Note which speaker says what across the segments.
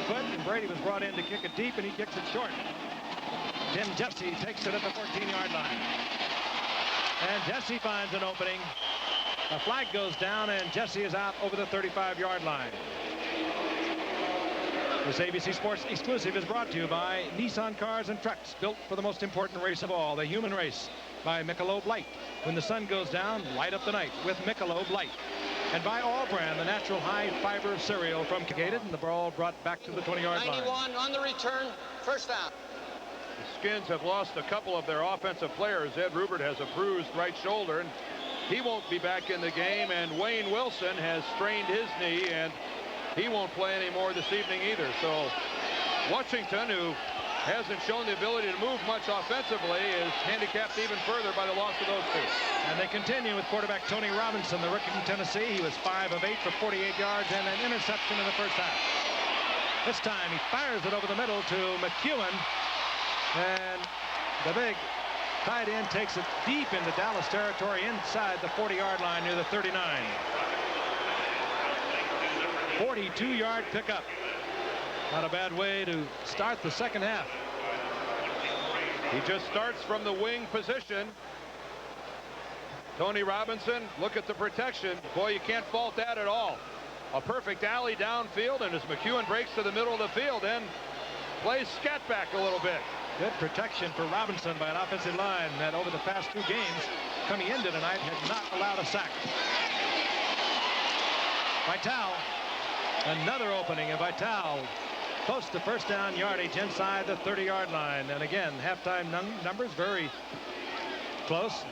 Speaker 1: foot, and Brady was brought in to kick it deep, and he kicks it short. Jim Jesse takes it at the 14-yard line. And Jesse finds an opening. A flag goes down, and Jesse is out over the 35-yard line. This ABC Sports exclusive is brought to you by Nissan Cars and Trucks, built for the most important race of all, the human race, by Michelob Light. When the sun goes down, light up the night with Michelob Light. And by All Brand, the natural high-fiber cereal from Gated, and the ball brought back to the 20-yard line.
Speaker 2: 91 on the return, first down.
Speaker 3: The Skins have lost a couple of their offensive players. Ed Rubert has a bruised right shoulder, and he won't be back in the game. And Wayne Wilson has strained his knee, and he won't play anymore this evening either. So Washington, who hasn't shown the ability to move much offensively, is handicapped even further by the loss of those two.
Speaker 1: And they continue with quarterback Tony Robinson, the rookie from Tennessee. He was 5 of 8 for 48 yards and an interception in the first half. This time he fires it over the middle to McEwen, and the big tight end takes it deep into Dallas territory inside the 40-yard line near the 39. 42-yard pickup. Not a bad way to start the second half.
Speaker 3: He just starts from the wing position. Tony Robinson, look at the protection. Boy, you can't fault that at all. A perfect alley downfield, and as McEwen breaks to the middle of the field, then plays scat back a little bit.
Speaker 1: Good protection for Robinson by an offensive line that over the past 2 games coming into tonight had not allowed a sack. Vitale, another opening, and Vitale close to first down yardage inside the 30-yard line. And again, halftime numbers very close.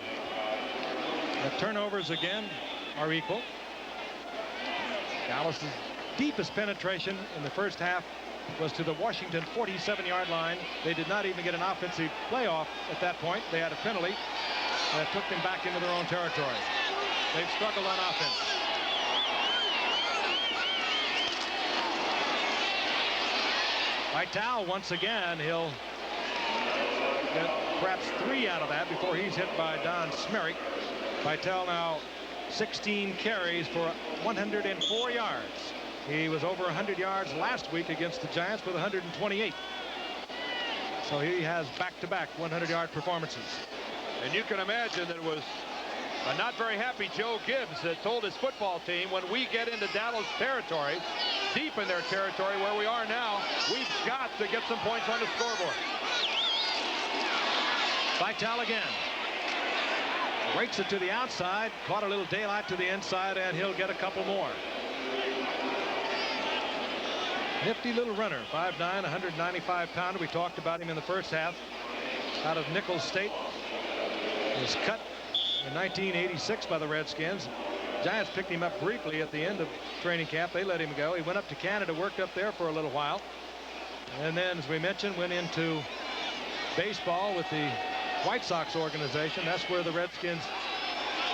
Speaker 1: The turnovers again are equal. Dallas's deepest penetration in the first half was to the Washington 47-yard line. They did not even get an offensive playoff at that point. They had a penalty that took them back into their own territory. They've struggled on offense. Vitale once again, he'll get perhaps 3 out of that before he's hit by Don Smerick. Vitale now 16 carries for 104 yards. He was over 100 yards last week against the Giants with 128. So he has back-to-back 100-yard performances.
Speaker 3: And you can imagine that it was a not very happy Joe Gibbs that told his football team, when we get into Dallas territory, deep in their territory where we are now, we've got to get some points on the scoreboard.
Speaker 1: Vitale again. Breaks it to the outside, caught a little daylight to the inside, and he'll get a couple more. Nifty little runner, 5'9", 195-pounder. We talked about him in the first half. Out of Nichols State. Was cut in 1986 by the Redskins. Giants picked him up briefly at the end of training camp. They let him go. He went up to Canada, worked up there for a little while. And then, as we mentioned, went into baseball with the White Sox organization. That's where the Redskins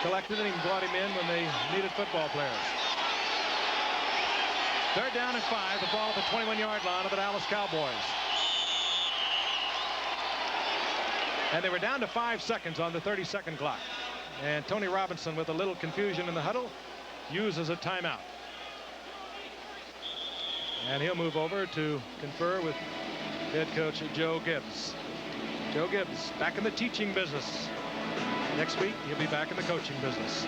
Speaker 1: collected him and brought him in when they needed football players. 3rd down and 5. The ball at the 21-yard line of the Dallas Cowboys. And they were down to 5 seconds on the 30-second clock. And Tony Robinson, with a little confusion in the huddle, uses a timeout. And he'll move over to confer with head coach Joe Gibbs. Joe Gibbs back in the teaching business. Next week, he'll be back in the coaching business.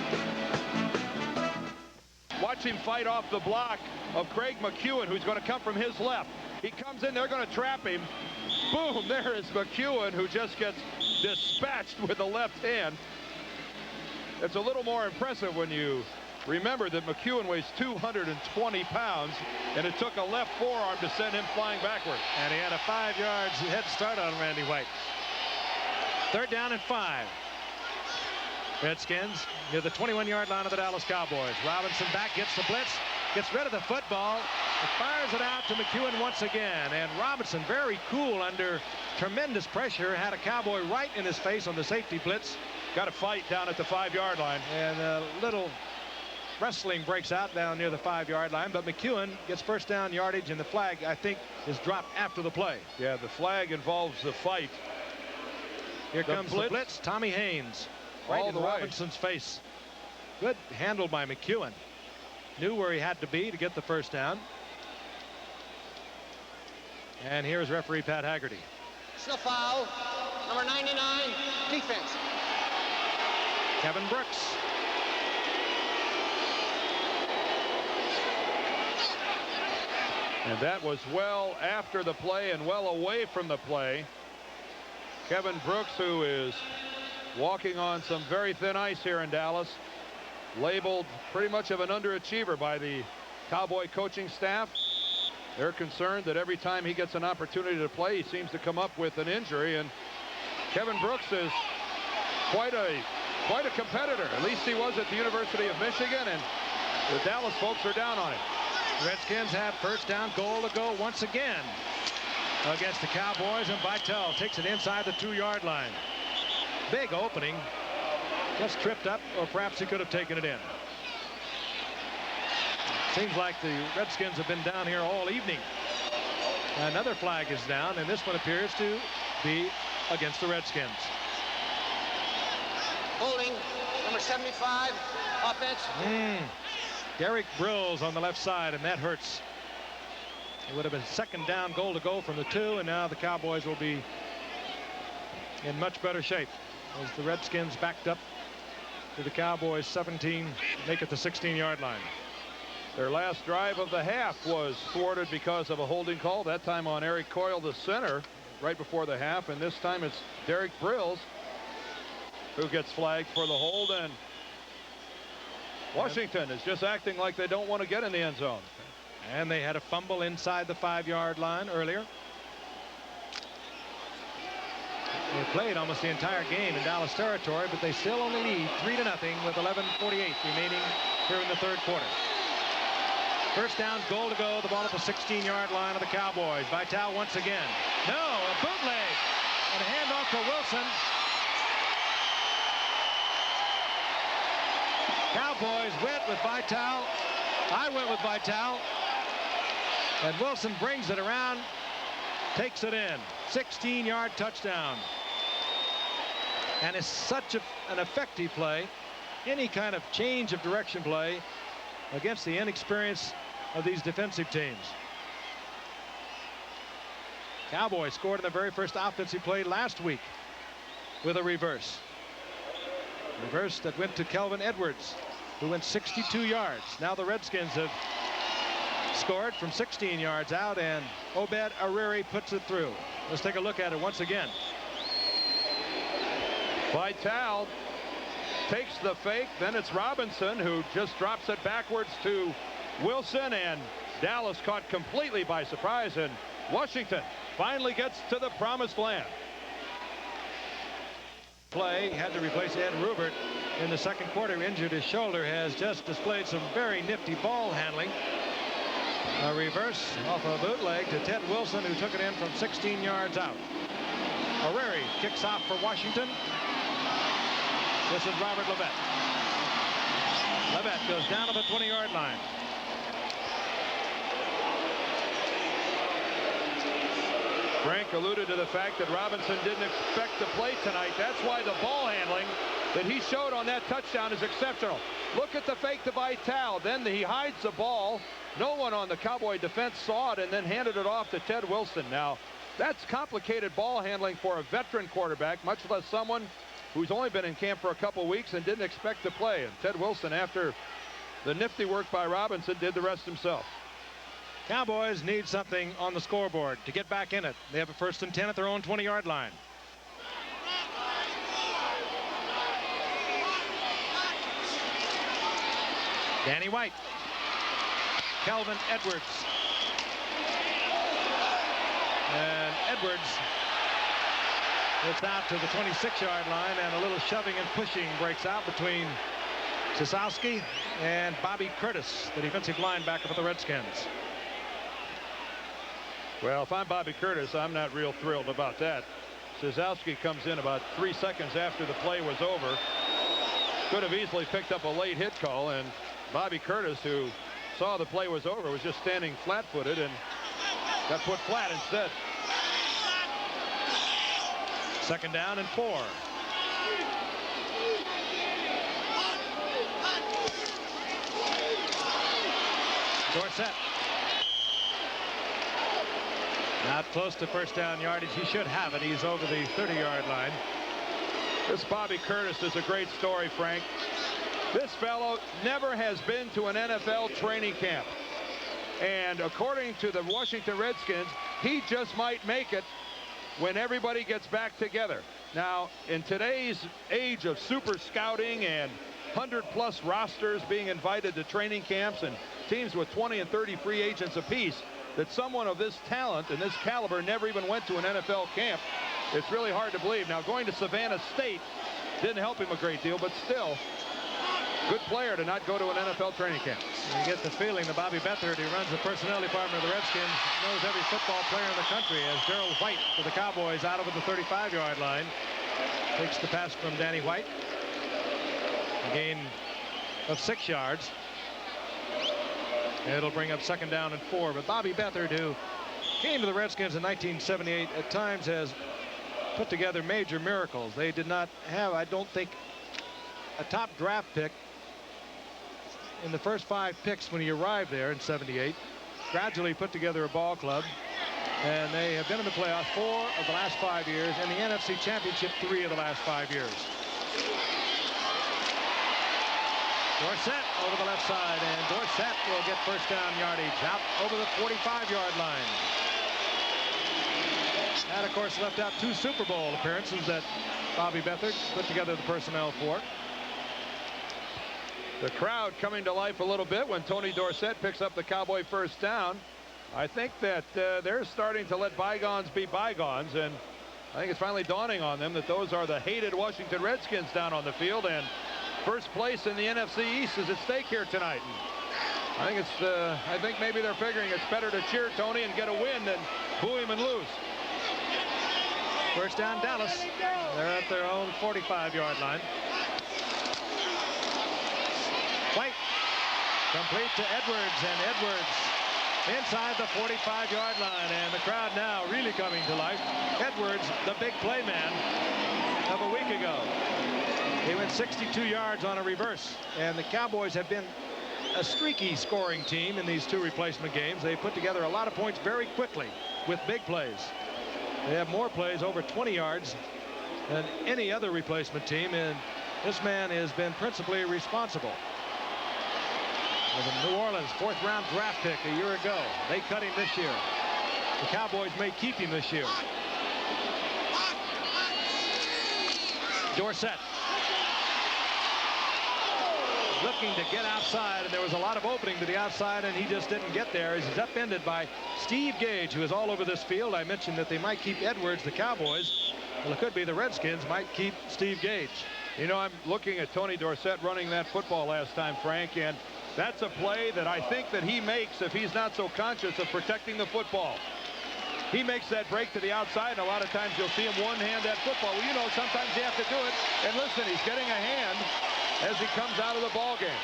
Speaker 3: Watch him fight off the block of Craig McEwen, who's going to come from his left. He comes in, they're going to trap him. Boom, there is McEwen, who just gets dispatched with the left hand. It's a little more impressive when you remember that McEwen weighs 220 pounds, and it took a left forearm to send him flying backward.
Speaker 1: And he had a 5 yards head start on Randy White. 3rd down and 5. Redskins near the 21-yard line of the Dallas Cowboys. Robinson back, gets the blitz, gets rid of the football, and fires it out to McEwen once again. And Robinson, very cool under tremendous pressure, had a Cowboy right in his face on the safety blitz.
Speaker 3: Got a fight down at the 5-yard line.
Speaker 1: And a little wrestling breaks out down near the 5-yard line, but McEwen gets first down yardage, and the flag, I think, is dropped after the play.
Speaker 3: Yeah, the flag involves the fight.
Speaker 1: Here comes the blitz. Tommy Haynes right in Robinson's face. Good handle by McEwen. Knew where he had to be to get the first down. And here's referee Pat Haggerty.
Speaker 2: It's a foul. Number 99, defense.
Speaker 1: Kevin Brooks.
Speaker 3: And that was well after the play and well away from the play. Kevin Brooks, who is walking on some very thin ice here in Dallas, labeled pretty much of an underachiever by the Cowboy coaching staff. They're concerned that every time he gets an opportunity to play, he seems to come up with an injury. And Kevin Brooks is quite a competitor. At least he was at the University of Michigan, and the Dallas folks are down on him.
Speaker 1: Redskins have first down, goal to go once again against the Cowboys, and Vitale takes it inside the 2-yard line. Big opening. Just tripped up, or perhaps he could have taken it in. Seems like the Redskins have been down here all evening. Another flag is down, and this one appears to be against the Redskins.
Speaker 2: Holding, number 75, offense.
Speaker 1: Derek Brills on the left side, and that hurts. It would have been second down, goal to go from the 2, and now the Cowboys will be in much better shape as the Redskins backed up to the Cowboys 17, make it the 16-yard line.
Speaker 3: Their last drive of the half was thwarted because of a holding call, that time on Eric Coyle, the center, right before the half, and this time it's Derek Brills who gets flagged for the hold, and Washington is just acting like they don't want to get in the end zone.
Speaker 1: And they had a fumble inside the 5-yard line earlier. They played almost the entire game in Dallas territory, but they still only lead 3-0 with 11:48 remaining here in the third quarter. First down, goal to go. The ball at the 16-yard line of the Cowboys. Vitale once again. No, a bootleg and a handoff to Wilson. Cowboys went with Vitale. I went with Vitale. And Wilson brings it around, takes it in. 16-yard touchdown. And it's such an effective play. Any kind of change of direction play against the inexperience of these defensive teams. Cowboys scored in the very first offensive play last week with a reverse. Reverse that went to Kelvin Edwards, who went 62 yards. Now the Redskins have scored from 16 yards out, and Obed Ariri puts it through. Let's take a look at it once again.
Speaker 3: Vitale takes the fake, then it's Robinson who just drops it backwards to Wilson, and Dallas caught completely by surprise, and Washington finally gets to the promised land.
Speaker 1: Play had to replace Ed Rubert in the second quarter. Injured his shoulder, has just displayed some very nifty ball handling. A reverse off a bootleg to Ted Wilson, who took it in from 16 yards out. Ariri kicks off for Washington. This is Robert Levet. Levet goes down to the 20-yard line.
Speaker 3: Frank alluded to the fact that Robinson didn't expect to play tonight. That's why the ball handling that he showed on that touchdown is exceptional. Look at the fake to Vitale. Then he hides the ball. No one on the Cowboy defense saw it and then handed it off to Ted Wilson. Now, that's complicated ball handling for a veteran quarterback, much less someone who's only been in camp for a couple weeks and didn't expect to play. And Ted Wilson, after the nifty work by Robinson, did the rest himself.
Speaker 1: Cowboys need something on the scoreboard to get back in it. They have a 1st and 10 at their own 20-yard line. Danny White. Kelvin Edwards. And Edwards gets out to the 26-yard line, and a little shoving and pushing breaks out between Sosowski and Bobby Curtis, the defensive linebacker for the Redskins.
Speaker 3: Well, if I'm Bobby Curtis, I'm not real thrilled about that. Sosowski comes in about 3 seconds after the play was over. Could have easily picked up a late hit call, and Bobby Curtis, who saw the play was over, was just standing flat-footed and got put flat instead.
Speaker 1: 2nd down and 4. Dorsett. Out close to first down yardage. He should have it. He's over the 30-yard line.
Speaker 3: This Bobby Curtis is a great story, Frank. This fellow never has been to an NFL training camp. And according to the Washington Redskins, he just might make it when everybody gets back together. Now, in today's age of super scouting and 100-plus rosters being invited to training camps and teams with 20 and 30 free agents apiece, that someone of this talent and this caliber never even went to an NFL camp, it's really hard to believe. Now, going to Savannah State didn't help him a great deal, but still, good player to not go to an NFL training camp.
Speaker 1: You get the feeling that Bobby Beathard, who runs the personnel department of the Redskins, knows every football player in the country, as Gerald White for the Cowboys out over the 35-yard line. Takes the pass from Danny White. A gain of 6 yards. It'll bring up second down and 4. But Bobby Beathard, who came to the Redskins in 1978, at times has put together major miracles. They did not have, I don't think, a top draft pick in the first 5 picks when he arrived there in 78. Gradually put together a ball club, and they have been in the playoffs 4 of the last 5 years, and the NFC Championship 3 of the last 5 years. Dorsett over the left side, and Dorsett will get first down yardage out over the 45-yard line. That, of course, left out 2 Super Bowl appearances that Bobby Beathard put together the personnel for.
Speaker 3: The crowd coming to life a little bit when Tony Dorsett picks up the Cowboy first down. I think that they're starting to let bygones be bygones, and I think it's finally dawning on them that those are the hated Washington Redskins down on the field, and first place in the NFC East is at stake here tonight. And I think maybe they're figuring it's better to cheer Tony and get a win than boo him and lose.
Speaker 1: First down, Dallas. They're at their own 45-yard line. White complete to Edwards, and Edwards inside the 45-yard line, and the crowd now really coming to life. Edwards, the big play man of a week ago. He went 62 yards on a reverse, and the Cowboys have been a streaky scoring team in these 2 replacement games. They put together a lot of points very quickly with big plays. They have more plays over 20 yards than any other replacement team, and this man has been principally responsible. The New Orleans 4th-round draft pick a year ago. They cut him this year. The Cowboys may keep him this year. Dorsett looking to get outside, and there was a lot of opening to the outside, and he just didn't get there. He's upended by Steve Gage, who is all over this field. I mentioned that they might keep Edwards, the Cowboys. Well, it could be the Redskins might keep Steve Gage.
Speaker 3: You know, I'm looking at Tony Dorsett running that football last time, Frank, and that's a play that I think that he makes if he's not so conscious of protecting the football. He makes that break to the outside, and a lot of times you'll see him one-hand that football. Well, you know, sometimes you have to do it. And listen, he's getting a hand as he comes out of the ball game.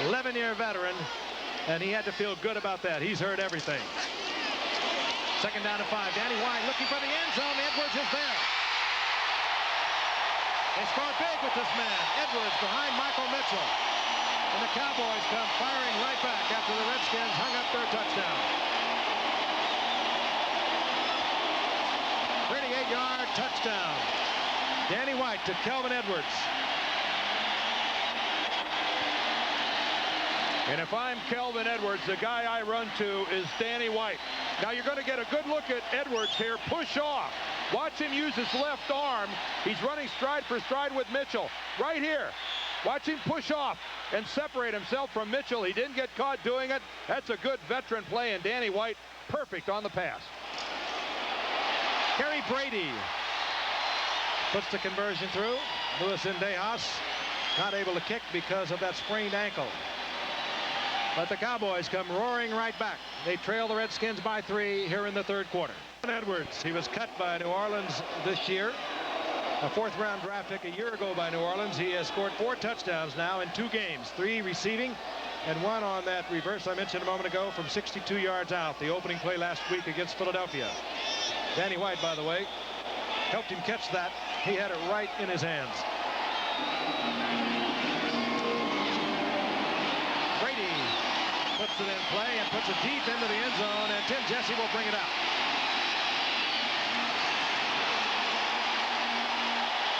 Speaker 1: 11-year veteran, and he had to feel good about that. He's heard everything. Second down and 5. Danny White looking for the end zone. Edwards is there. They scored big with this man. Edwards behind Michael Mitchell. And the Cowboys come firing right back after the Redskins hung up their touchdown. 38-yard touchdown. Danny White to Kelvin Edwards.
Speaker 3: And if I'm Kelvin Edwards, the guy I run to is Danny White. Now you're going to get a good look at Edwards here. Push off. Watch him use his left arm. He's running stride for stride with Mitchell. Right here. Watch him push off and separate himself from Mitchell. He didn't get caught doing it. That's a good veteran play, and Danny White perfect on the pass.
Speaker 1: Kerry Brady puts the conversion through. Luis Indejas not able to kick because of that sprained ankle. But the Cowboys come roaring right back. They trail the Redskins by 3 here in the 3rd quarter. Edwards, he was cut by New Orleans this year. A 4th-round draft pick a year ago by New Orleans. He has scored 4 touchdowns now in 2 games, 3 receiving and 1 on that reverse I mentioned a moment ago from 62 yards out. The opening play last week against Philadelphia. Danny White, by the way, helped him catch that. He had it right in his hands. Brady puts it in play and puts it deep into the end zone, and Tim Jesse will bring it out.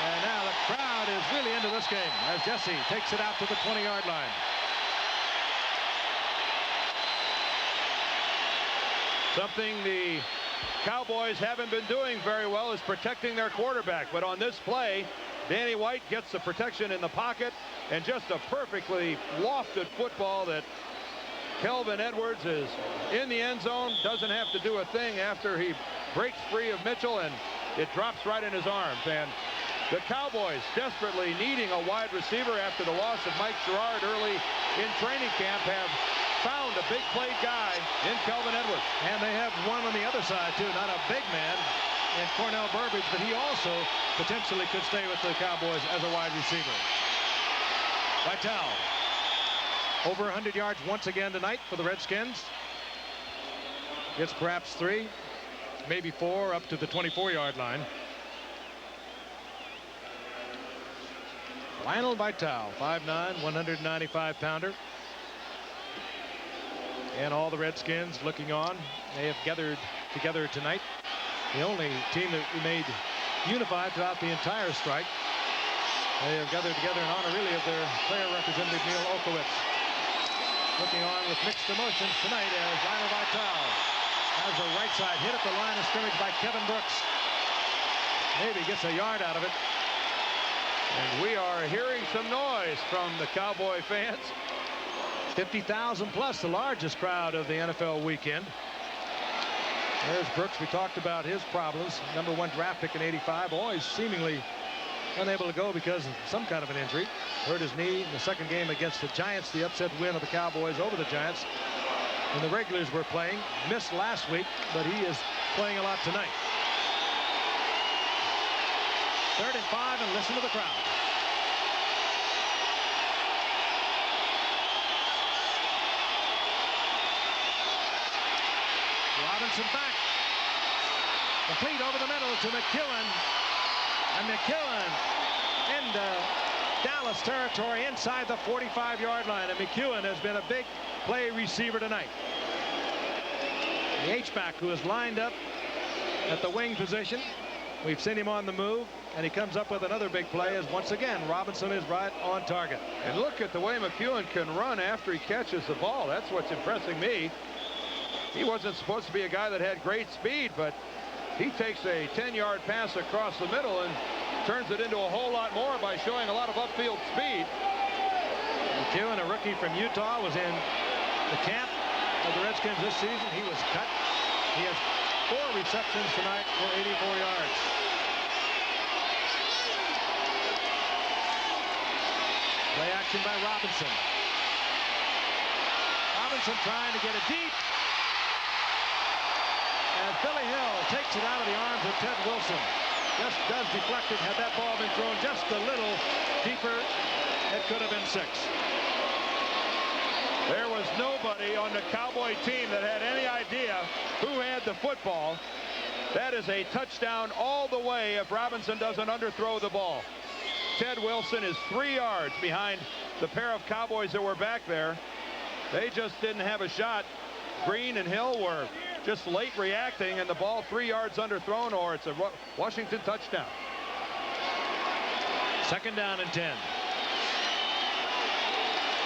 Speaker 1: And now the crowd is really into this game as Jesse takes it out to the 20-yard line.
Speaker 3: Something the Cowboys haven't been doing very well is protecting their quarterback. But on this play, Danny White gets the protection in the pocket, and just a perfectly lofted football that Kelvin Edwards is in the end zone, doesn't have to do a thing after he breaks free of Mitchell, and it drops right in his arms. And the Cowboys desperately needing a wide receiver after the loss of Mike Sherrard early in training camp have found a big play guy in Kelvin Edwards.
Speaker 1: And they have one on the other side too, not a big man in Cornell Burbridge, but he also potentially could stay with the Cowboys as a wide receiver. Vitale over 100 yards once again tonight for the Redskins. Gets perhaps 3, maybe 4 up to the 24-yard line. Lionel Vitale, 5'9", 195-pounder. And all the Redskins looking on. They have gathered together tonight. The only team that remained unified throughout the entire strike. They have gathered together in honor really of their player representative Neil Okowitz. Looking on with mixed emotions tonight as Lionel Vitale has a right side hit at the line of scrimmage by Kevin Brooks. Maybe gets a yard out of it.
Speaker 3: And we are hearing some noise from the Cowboy fans.
Speaker 1: 50,000 plus, the largest crowd of the NFL weekend. There's Brooks. We talked about his problems. #1 draft pick in '85, always seemingly unable to go because of some kind of an injury. Hurt his knee in the second game against the Giants, the upset win of the Cowboys over the Giants. And the regulars were playing. Missed last week, but he is playing a lot tonight. 3rd and 5, and listen to the crowd. Robinson back. Complete over the middle to McEwen. And McEwen into Dallas territory inside the 45-yard line. And McEwen has been a big play receiver tonight. The H-back who is lined up at the wing position. We've seen him on the move, and he comes up with another big play as once again Robinson is right on target.
Speaker 3: And look at the way McEwen can run after he catches the ball. That's what's impressing me. He wasn't supposed to be a guy that had great speed, but he takes a 10-yard pass across the middle and turns it into a whole lot more by showing a lot of upfield speed.
Speaker 1: McEwen, a rookie from Utah, was in the camp of the Redskins this season. He was cut. He has 4 receptions tonight for 84 yards. Play action by Robinson. Robinson trying to get it deep. And Billy Hill takes it out of the arms of Ted Wilson. Just does deflect it. Had that ball been thrown just a little deeper, it could have been 6.
Speaker 3: There was nobody on the Cowboy team that had any idea who had the football. That is a touchdown all the way if Robinson doesn't underthrow the ball. Ted Wilson is 3 yards behind the pair of Cowboys that were back there. They just didn't have a shot. Green and Hill were just late reacting, and the ball 3 yards underthrown, or it's a Washington touchdown.
Speaker 1: 2nd down and 10.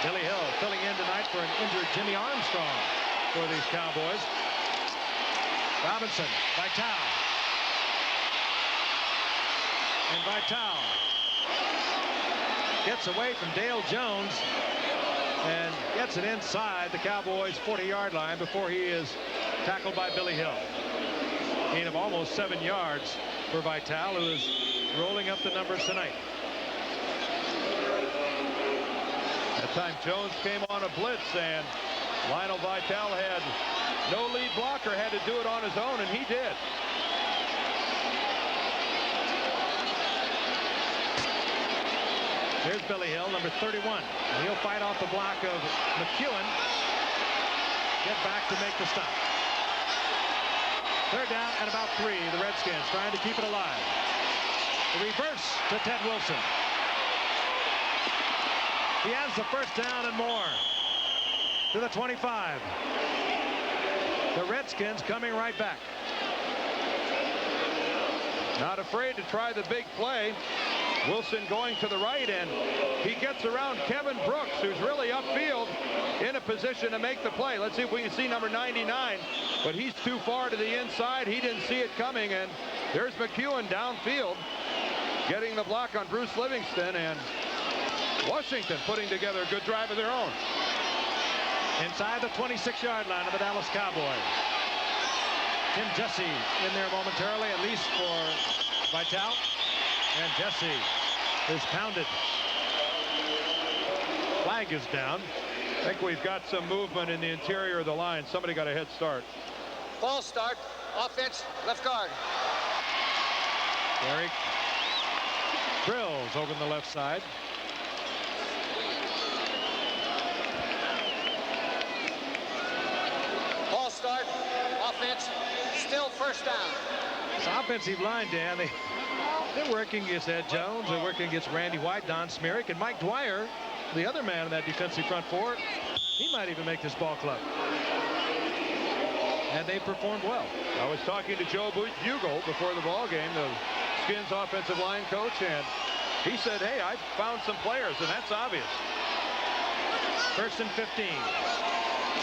Speaker 1: Billy Hill filling in tonight for an injured Jimmy Armstrong for these Cowboys. Robinson, Vitale. And Vitale gets away from Dale Jones and gets it inside the Cowboys' 40-yard line before he is tackled by Billy Hill. Gain of almost 7 yards for Vitale, who is rolling up the numbers tonight.
Speaker 3: That time Jones came on a blitz, and Lionel Vitale had no lead blocker, had to do it on his own, and he did.
Speaker 1: Here's Billy Hill, number 31. He'll fight off the block of McEwen. Get back to make the stop. 3rd down and about 3. The Redskins trying to keep it alive. The reverse to Ted Wilson. He has the 1st down and more to the 25. The Redskins coming right back.
Speaker 3: Not afraid to try the big play. Wilson going to the right, and he gets around Kevin Brooks, who's really upfield in a position to make the play. Let's see if we can see number 99, but he's too far to the inside. He didn't see it coming, and there's McEwen downfield getting the block on Bruce Livingston, and Washington putting together a good drive of their own.
Speaker 1: Inside the 26-yard line of the Dallas Cowboys. Tim Jesse in there momentarily, at least for Vitale. And Jesse is pounded. Flag is down.
Speaker 3: I think we've got some movement in the interior of the line. Somebody got a head start.
Speaker 2: False start. Offense, left guard.
Speaker 1: Derek Grills over on the left side.
Speaker 2: False start. Offense, still first down.
Speaker 1: This offensive line, Dan, they're working against Ed Jones. They're working against Randy White, Don Smerrick, and Mike Dwyer, the other man in that defensive front four. He might even make this ball club. And they performed well.
Speaker 3: I was talking to Joe Bugle before the ball game, the Skins offensive line coach, and he said, hey, I found some players, and that's obvious.
Speaker 1: 1st and 15.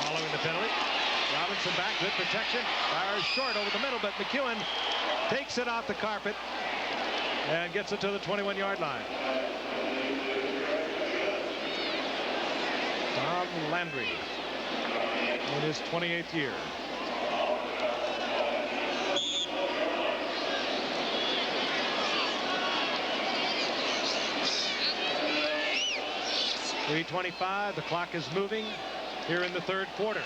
Speaker 1: Following the penalty. Robinson back, good protection. Fires short over the middle, but McEwen takes it off the carpet and gets it to the 21-yard line. Tom Landry in his 28th year. .325, the clock is moving here in the third quarter.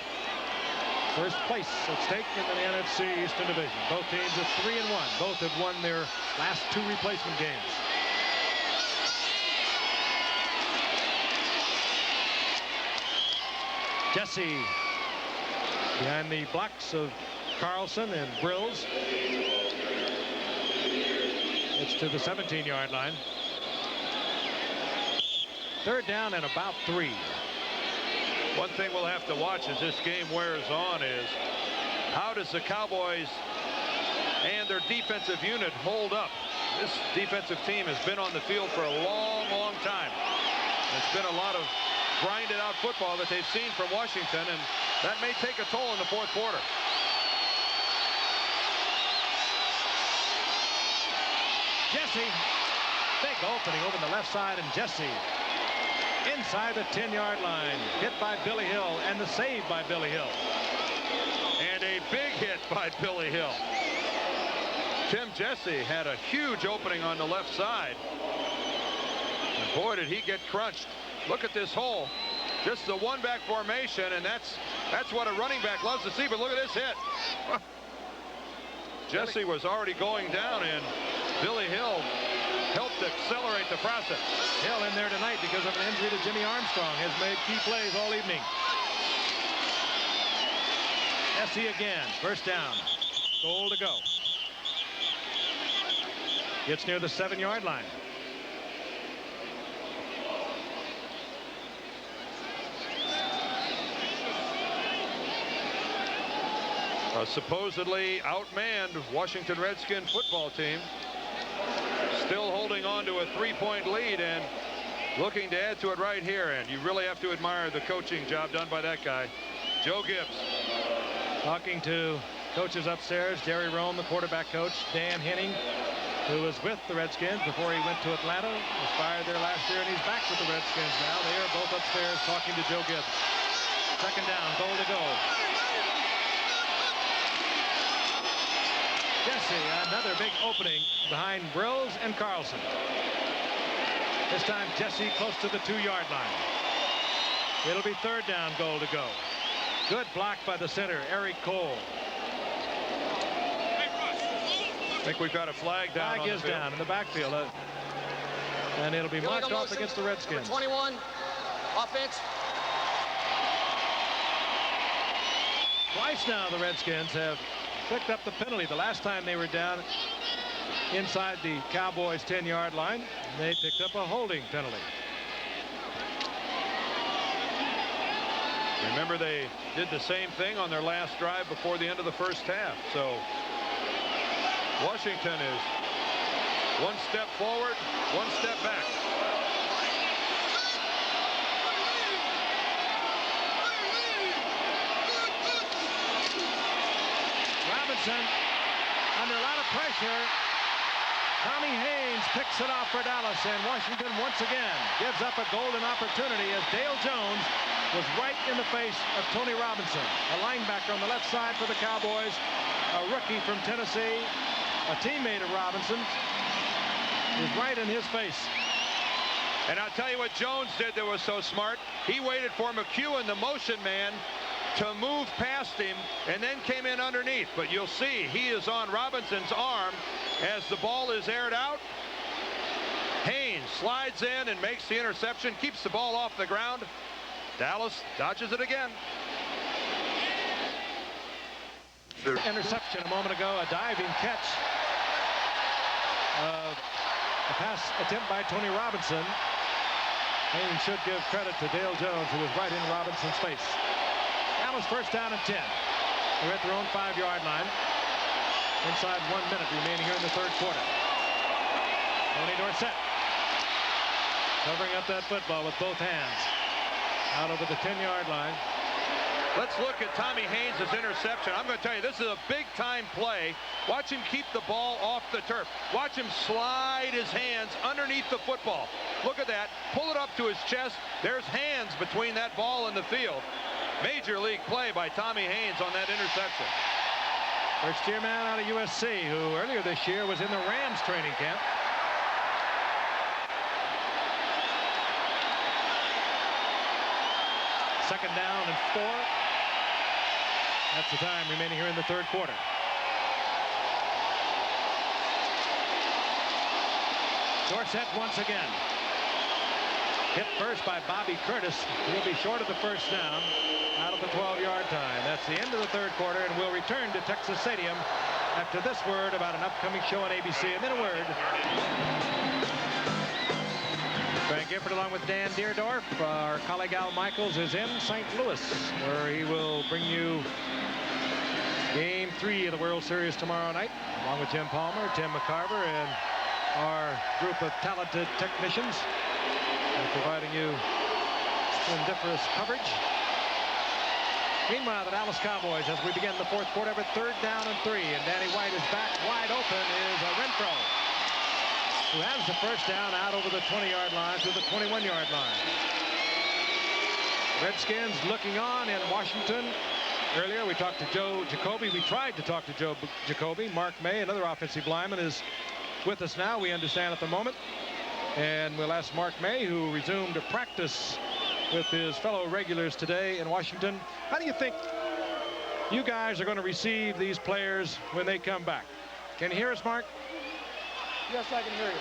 Speaker 1: First place at stake in the NFC Eastern Division. Both teams are 3-1. Both have won their last 2 replacement games. Jesse behind the blocks of Carlson and Brills. It's to the 17-yard line. 3rd down and about 3.
Speaker 3: One thing we'll have to watch as this game wears on is how does the Cowboys and their defensive unit hold up. This defensive team has been on the field for a long, long time. It's been a lot of grinded out football that they've seen from Washington, and that may take a toll in the fourth quarter.
Speaker 1: Jesse, big opening over the left side, and Jesse inside the 10-yard line, hit by Billy Hill, and the save by Billy Hill.
Speaker 3: And a big hit by Billy Hill. Tim Jesse had a huge opening on the left side. And boy, did he get crunched. Look at this hole. Just the one-back formation, and that's what a running back loves to see, but look at this hit. Jesse was already going down, and Billy Hill helped accelerate the process.
Speaker 1: Hill in there tonight because of an injury to Jimmy Armstrong has made key plays all evening. Jesse again, first down, goal to go. Gets near the 7-yard line.
Speaker 3: A supposedly outmanned Washington Redskin football team still holding on to a 3-point lead and looking to add to it right here. And you really have to admire the coaching job done by that guy, Joe Gibbs.
Speaker 1: Talking to coaches upstairs, Jerry Rome, the quarterback coach, Dan Henning, who was with the Redskins before he went to Atlanta, was fired there last year, and he's back with the Redskins now. They are both upstairs talking to Joe Gibbs. 2nd down, goal to go. Jesse, another big opening behind Brills and Carlson. This time Jesse close to the 2-yard line. It'll be 3rd down, goal to go. Good block by the center, Eric Cole.
Speaker 3: I think we've got a flag down.
Speaker 1: Flag is down in the backfield. And it'll be marked off against the Redskins.
Speaker 2: Number 21, offense.
Speaker 1: Twice now the Redskins have picked up the penalty. The last time they were down inside the Cowboys 10-yard line, they picked up a holding penalty.
Speaker 3: Remember, they did the same thing on their last drive before the end of the first half. So Washington is one step forward, one step back.
Speaker 1: Robinson under a lot of pressure. Tommy Haynes picks it off for Dallas, and Washington once again gives up a golden opportunity as Dale Jones was right in the face of Tony Robinson, a linebacker on the left side for the Cowboys, a rookie from Tennessee, a teammate of Robinson's, is right in his face.
Speaker 3: And I'll tell you what Jones did that was so smart. He waited for McEwen, the motion man, to move past him and then came in underneath. But you'll see he is on Robinson's arm as the ball is aired out. Haynes slides in and makes the interception, keeps the ball off the ground. Dallas dodges it again.
Speaker 1: Interception a moment ago, a diving catch. A pass attempt by Tony Robinson. Haynes should give credit to Dale Jones, who was right in Robinson's face. Dallas first down and 10. They're at their own 5-yard line. Inside 1 minute remaining here in the third quarter. Tony Dorsett covering up that football with both hands. Out over the 10-yard line.
Speaker 3: Let's look at Tommy Haynes' interception. I'm going to tell you, this is a big-time play. Watch him keep the ball off the turf. Watch him slide his hands underneath the football. Look at that. Pull it up to his chest. There's hands between that ball and the field. Major league play by Tommy Haynes on that interception.
Speaker 1: First-year man out of USC, who earlier this year was in the Rams training camp. Second down and 4. That's the time remaining here in the third quarter. Dorsett once again. Hit first by Bobby Curtis. He'll be short of the first down out of the 12-yard line. That's the end of the third quarter, and we'll return to Texas Stadium after this word about an upcoming show on ABC, and then a word. Frank Gifford along with Dan Deerdorf. Our colleague Al Michaels is in St. Louis, where he will bring you Game 3 of the World Series tomorrow night, along with Jim Palmer, Tim McCarver, and our group of talented technicians, providing you splendiferous coverage. Meanwhile, the Dallas Cowboys, as we begin the fourth quarter, with third down and 3, and Danny White is back. Wide open is Renfro, who has the first down out over the 20-yard line to the 21-yard line. Redskins looking on in Washington. Earlier, we talked to Joe Jacoby. We tried to talk to Joe Jacoby. Mark May, another offensive lineman, is with us now, we understand, at the moment. And we'll ask Mark May, who resumed to practice with his fellow regulars today in Washington. How do you think you guys are going to receive these players when they come back? Can you hear us, Mark?
Speaker 4: Yes, I can hear you.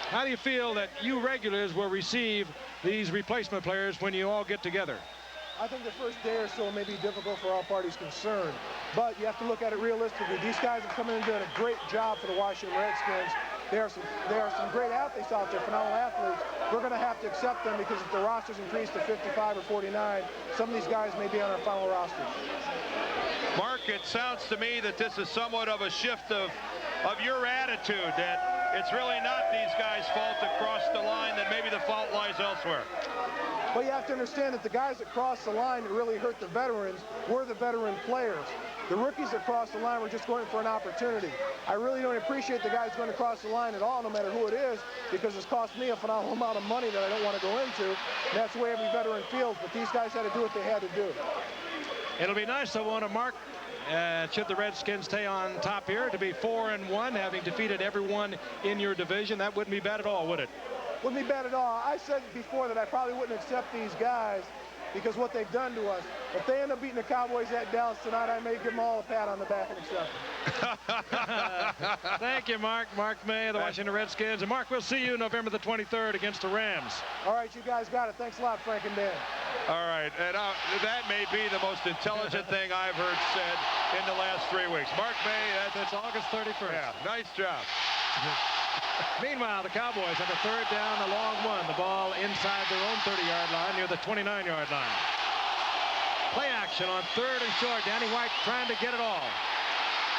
Speaker 1: How do you feel that you regulars will receive these replacement players when you all get together?
Speaker 4: I think the first day or so may be difficult for all parties concerned, but you have to look at it realistically. These guys have come in and done a great job for the Washington Redskins. There are some great athletes out there, phenomenal athletes. We're going to have to accept them because if the roster's increased to 55 or 49, some of these guys may be on our final roster.
Speaker 3: Mark, it sounds to me that this is somewhat of a shift of your attitude, that it's really not these guys' fault that crossed the line, that maybe the fault lies elsewhere.
Speaker 4: Well, you have to understand that the guys that crossed the line that really hurt the veterans were the veteran players. The rookies that crossed the line were just going for an opportunity. I really don't appreciate the guys going across the line at all, no matter who it is, because it's cost me a phenomenal amount of money that I don't want to go into. And that's the way every veteran feels, but these guys had to do what they had to do.
Speaker 1: It'll be nice, I want to mark, should the Redskins stay on top here, to be 4-1, having defeated everyone in your division. That wouldn't be bad at all, would it?
Speaker 4: Wouldn't be bad at all. I said before that I probably wouldn't accept these guys because what they've done to us. If they end up beating the Cowboys at Dallas tonight, I may give them all a pat on the back and accept them.
Speaker 1: Thank you, Mark. Mark May, the Washington Redskins. And Mark, we'll see you November the 23rd against the Rams.
Speaker 4: All right, you guys got it. Thanks a lot, Frank and Dan.
Speaker 3: All right, and that may be the most intelligent thing I've heard said in the last 3 weeks. Mark May, that's August 31st. Yeah, nice job.
Speaker 1: Meanwhile, the Cowboys have a third down, a long one. The ball inside their own 30-yard line near the 29-yard line. Play action on 3rd and short. Danny White trying to get it all.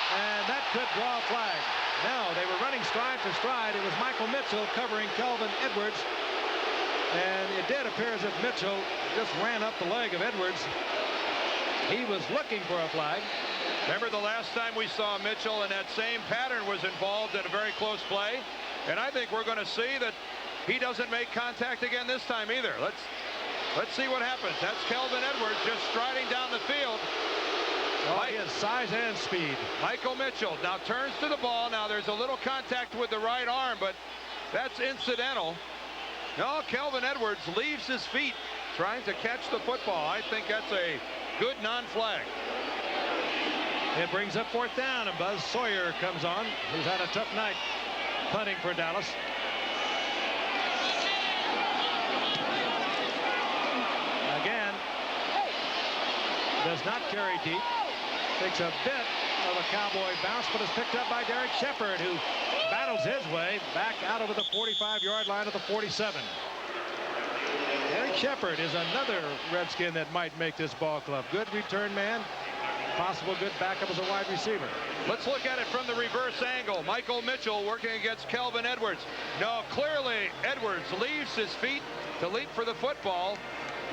Speaker 1: And that could draw a flag. No, they were running stride for stride. It was Michael Mitchell covering Kelvin Edwards. And it did appear as if Mitchell just ran up the leg of Edwards. He was looking for a flag.
Speaker 3: Remember the last time we saw Mitchell, and that same pattern was involved in a very close play. And I think we're going to see that he doesn't make contact again this time either. Let's see what happens. That's Kelvin Edwards just striding down the field.
Speaker 1: Oh, he has size and speed.
Speaker 3: Michael Mitchell now turns to the ball. Now there's a little contact with the right arm, but that's incidental. No, Kelvin Edwards leaves his feet trying to catch the football. I think that's a good non-flag.
Speaker 1: It brings up 4th down, and Buzz Sawyer comes on, who's had a tough night punting for Dallas. Again, does not carry deep. Takes a bit of a Cowboy bounce, but is picked up by Derek Shepard, who battles his way back out over the 45-yard line of the 47. Derek Shepard is another Redskin that might make this ball club. Good return man. Possible good backup as a wide receiver.
Speaker 3: Let's look at it from the reverse angle. Michael Mitchell working against Kelvin Edwards. No, clearly Edwards leaves his feet to leap for the football.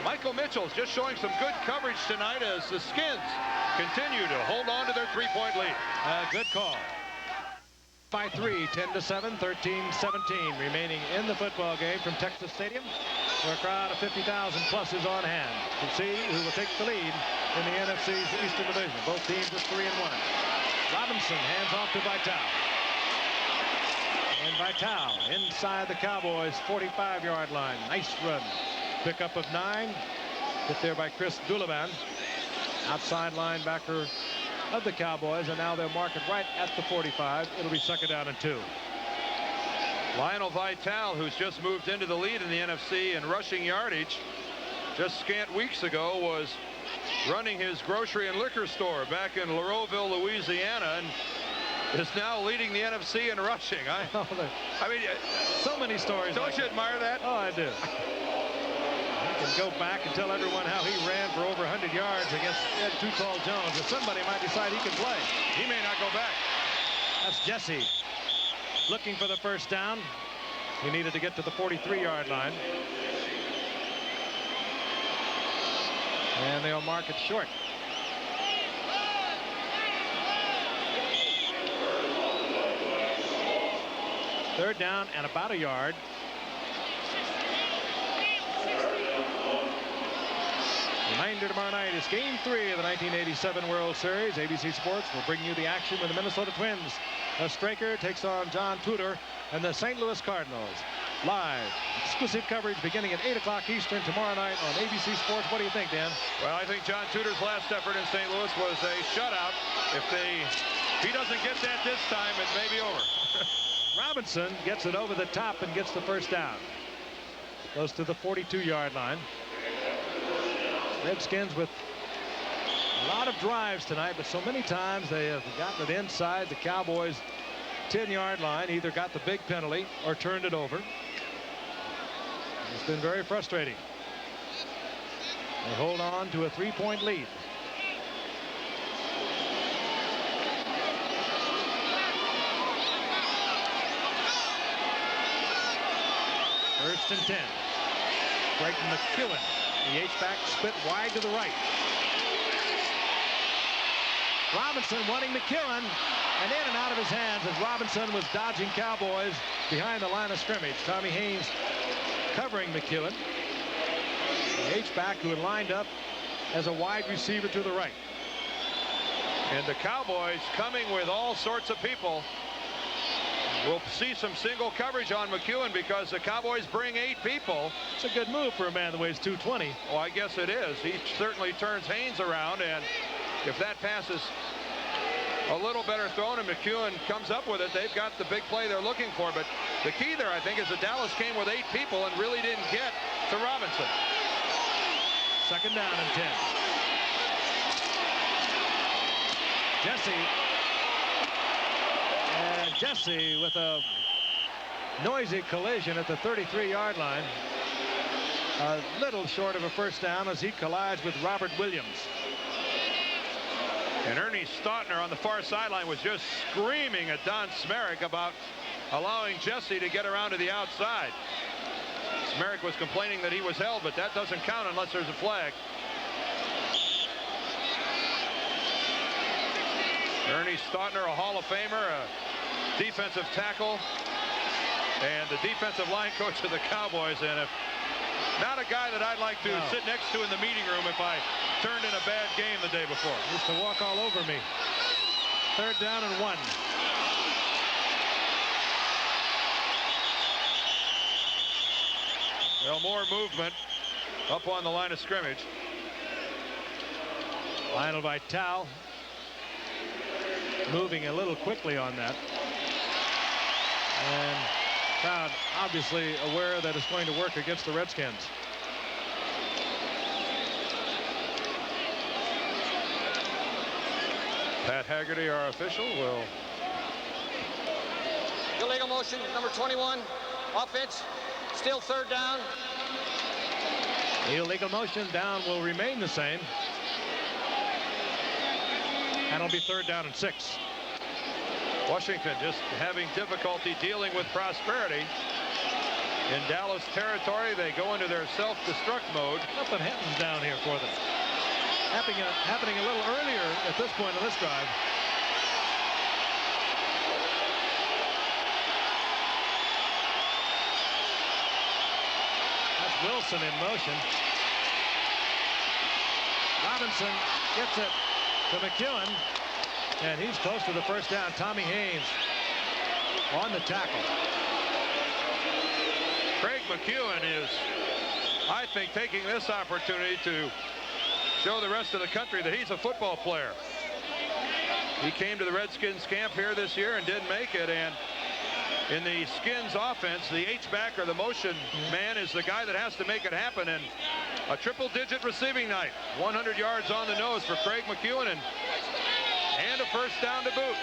Speaker 3: Michael Mitchell's just showing some good coverage tonight as the Skins continue to hold on to their 3-point lead.
Speaker 1: Good call. By 3, 10-7, 13-17 remaining in the football game from Texas Stadium, where a crowd of 50,000 plus is on hand to see who will take the lead in the NFC's Eastern Division. Both teams are 3-1. Robinson hands off to Vital. And Vital inside the Cowboys' 45-yard line. Nice run. Pickup of 9. Hit there by Chris Doulaban, outside linebacker of the Cowboys, and now they'll mark it right at the 45. It'll be 2nd down and 2.
Speaker 3: Lionel Vital, who's just moved into the lead in the NFC in rushing yardage, just scant weeks ago was running his grocery and liquor store back in Laurelville, Louisiana, and is now leading the NFC in rushing. I mean,
Speaker 1: so many stories.
Speaker 3: Don't you admire that?
Speaker 1: Oh, I do. You can go back and tell everyone how he ran for over 100 yards against Ed Too Tall Jones, or somebody might decide he can play.
Speaker 3: He may not go back.
Speaker 1: That's Jesse looking for the 1st down. He needed to get to the 43-yard line. And they'll mark it short. Third down and about a yard. Reminder, tomorrow night is Game 3 of the 1987 World Series. ABC Sports will bring you the action with the Minnesota Twins. Straker takes on John Tudor and the St. Louis Cardinals. Live, exclusive coverage beginning at 8 o'clock Eastern tomorrow night on ABC Sports. What do you think, Dan?
Speaker 3: Well, I think John Tudor's last effort in St. Louis was a shutout. If he doesn't get that this time, it may be over.
Speaker 1: Robinson gets it over the top and gets the 1st down. Goes to the 42-yard line. Redskins with a lot of drives tonight, but so many times they have gotten it inside the Cowboys' 10-yard line, either got the big penalty or turned it over. It's been very frustrating. They hold on to a 3-point lead. First and 10. Craig McEwen, the H-back, split wide to the right. Robinson wanting McEwen, and in and out of his hands as Robinson was dodging Cowboys behind the line of scrimmage. Tommy Haynes covering McEwen. The H-back who had lined up as a wide receiver to the right.
Speaker 3: And the Cowboys coming with all sorts of people. We'll see some single coverage on McEwen because the Cowboys bring 8 people.
Speaker 1: It's a good move for a man that weighs 220.
Speaker 3: Well, I guess it is. He certainly turns Haynes around, and if that pass is a little better thrown and McEwen comes up with it, they've got the big play they're looking for. But the key there, I think, is that Dallas came with 8 people and really didn't get to Robinson.
Speaker 1: 2nd down and 10. Jesse with a noisy collision at the 33-yard line. a little short of a first down as he collides with Robert Williams.
Speaker 3: And Ernie Stautner on the far sideline was just screaming at Don Smerrick about allowing Jesse to get around to the outside. Smerrick was complaining that he was held, but that doesn't count unless there's a flag. Ernie Stautner, a Hall of Famer, a defensive tackle, and the defensive line coach of the Cowboys, and if not a guy that I'd like to sit next to in the meeting room if I turned in a bad game the day before.
Speaker 1: Used to walk all over me. 3rd down and 1.
Speaker 3: Well, more movement up on the line of scrimmage.
Speaker 1: Lionel Vital moving a little quickly on that. And crowd obviously aware that it's going to work against the Redskins.
Speaker 3: Pat Haggerty, our official, will.
Speaker 2: Illegal motion, number 21. Offense, still 3rd down.
Speaker 1: Illegal motion, down will remain the same. And it'll be 3rd down and 6.
Speaker 3: Washington just having difficulty dealing with prosperity. In Dallas territory, they go into their self-destruct mode.
Speaker 1: Nothing happens down here for them. Happening a little earlier at this point in this drive. That's Wilson in motion. Robinson gets it to McEwen, and he's close to the first down. Tommy Haynes on the tackle.
Speaker 3: Craig McEwen is, I think, taking this opportunity to show the rest of the country that he's a football player. He came to the Redskins camp here this year and didn't make it, and in the Skins offense, the H-back or the motion man is the guy that has to make it happen, and a triple-digit receiving night. 100 yards on the nose for Craig McEwen, and a first down to boot.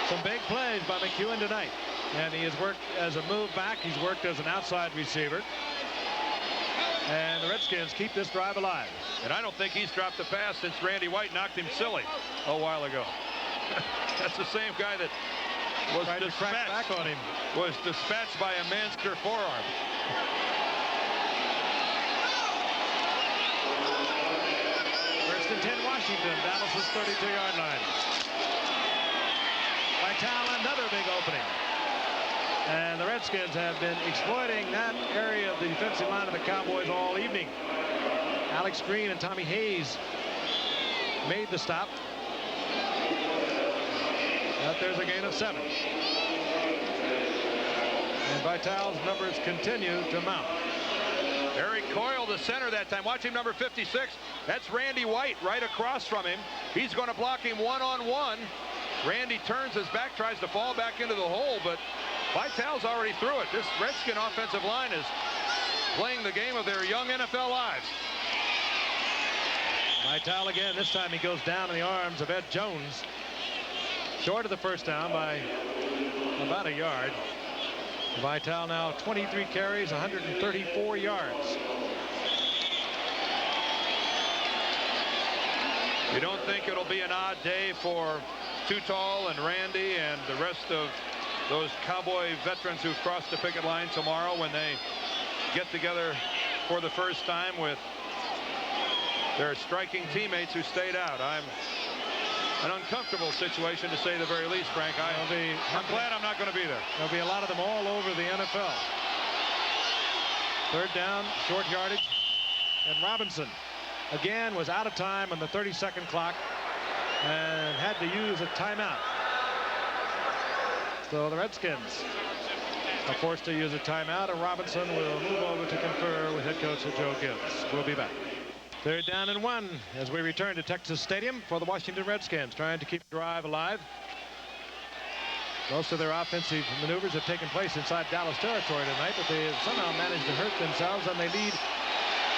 Speaker 1: Some big plays by McEwen tonight, and he has worked as a move back. He's worked as an outside receiver, and the Redskins keep this drive alive.
Speaker 3: And I don't think he's dropped a pass since Randy White knocked him silly a while ago. That's the same guy that was dispatched
Speaker 1: back on him.
Speaker 3: Was dispatched by a Mansker forearm.
Speaker 1: First and 10 Washington, Dallas's 32-yard line. Vital, another big opening. And the Redskins have been exploiting that area of the defensive line of the Cowboys all evening. Alex Green and Tommy Hayes made the stop. But there's a gain of 7. And Vital's numbers continue to mount.
Speaker 3: Eric Coyle, the center that time. Watch him, number 56. That's Randy White right across from him. He's going to block him one-on-one. Randy turns his back, tries to fall back into the hole, but Vital's already through it. This Redskin offensive line is playing the game of their young NFL lives.
Speaker 1: Vital again. This time he goes down in the arms of Ed Jones. Short of the first down by about a yard. Vital now 23 carries, 134 yards.
Speaker 3: You don't think it'll be an odd day for Too Tall and Randy and the rest of those Cowboy veterans who've crossed the picket line tomorrow when they get together for the first time with their striking teammates who stayed out? I'm an uncomfortable situation, to say the very least, Frank. I'm glad I'm not going to be there.
Speaker 1: There'll be a lot of them all over the NFL. 3rd down, short yardage, and Robinson again was out of time on the 30-second clock and had to use a timeout. So the Redskins are forced to use a timeout, and Robinson will move over to confer with head coach Joe Gibbs. We'll be back. 3rd down and 1 as we return to Texas Stadium for the Washington Redskins, trying to keep the drive alive. Most of their offensive maneuvers have taken place inside Dallas territory tonight, but they have somehow managed to hurt themselves, and they lead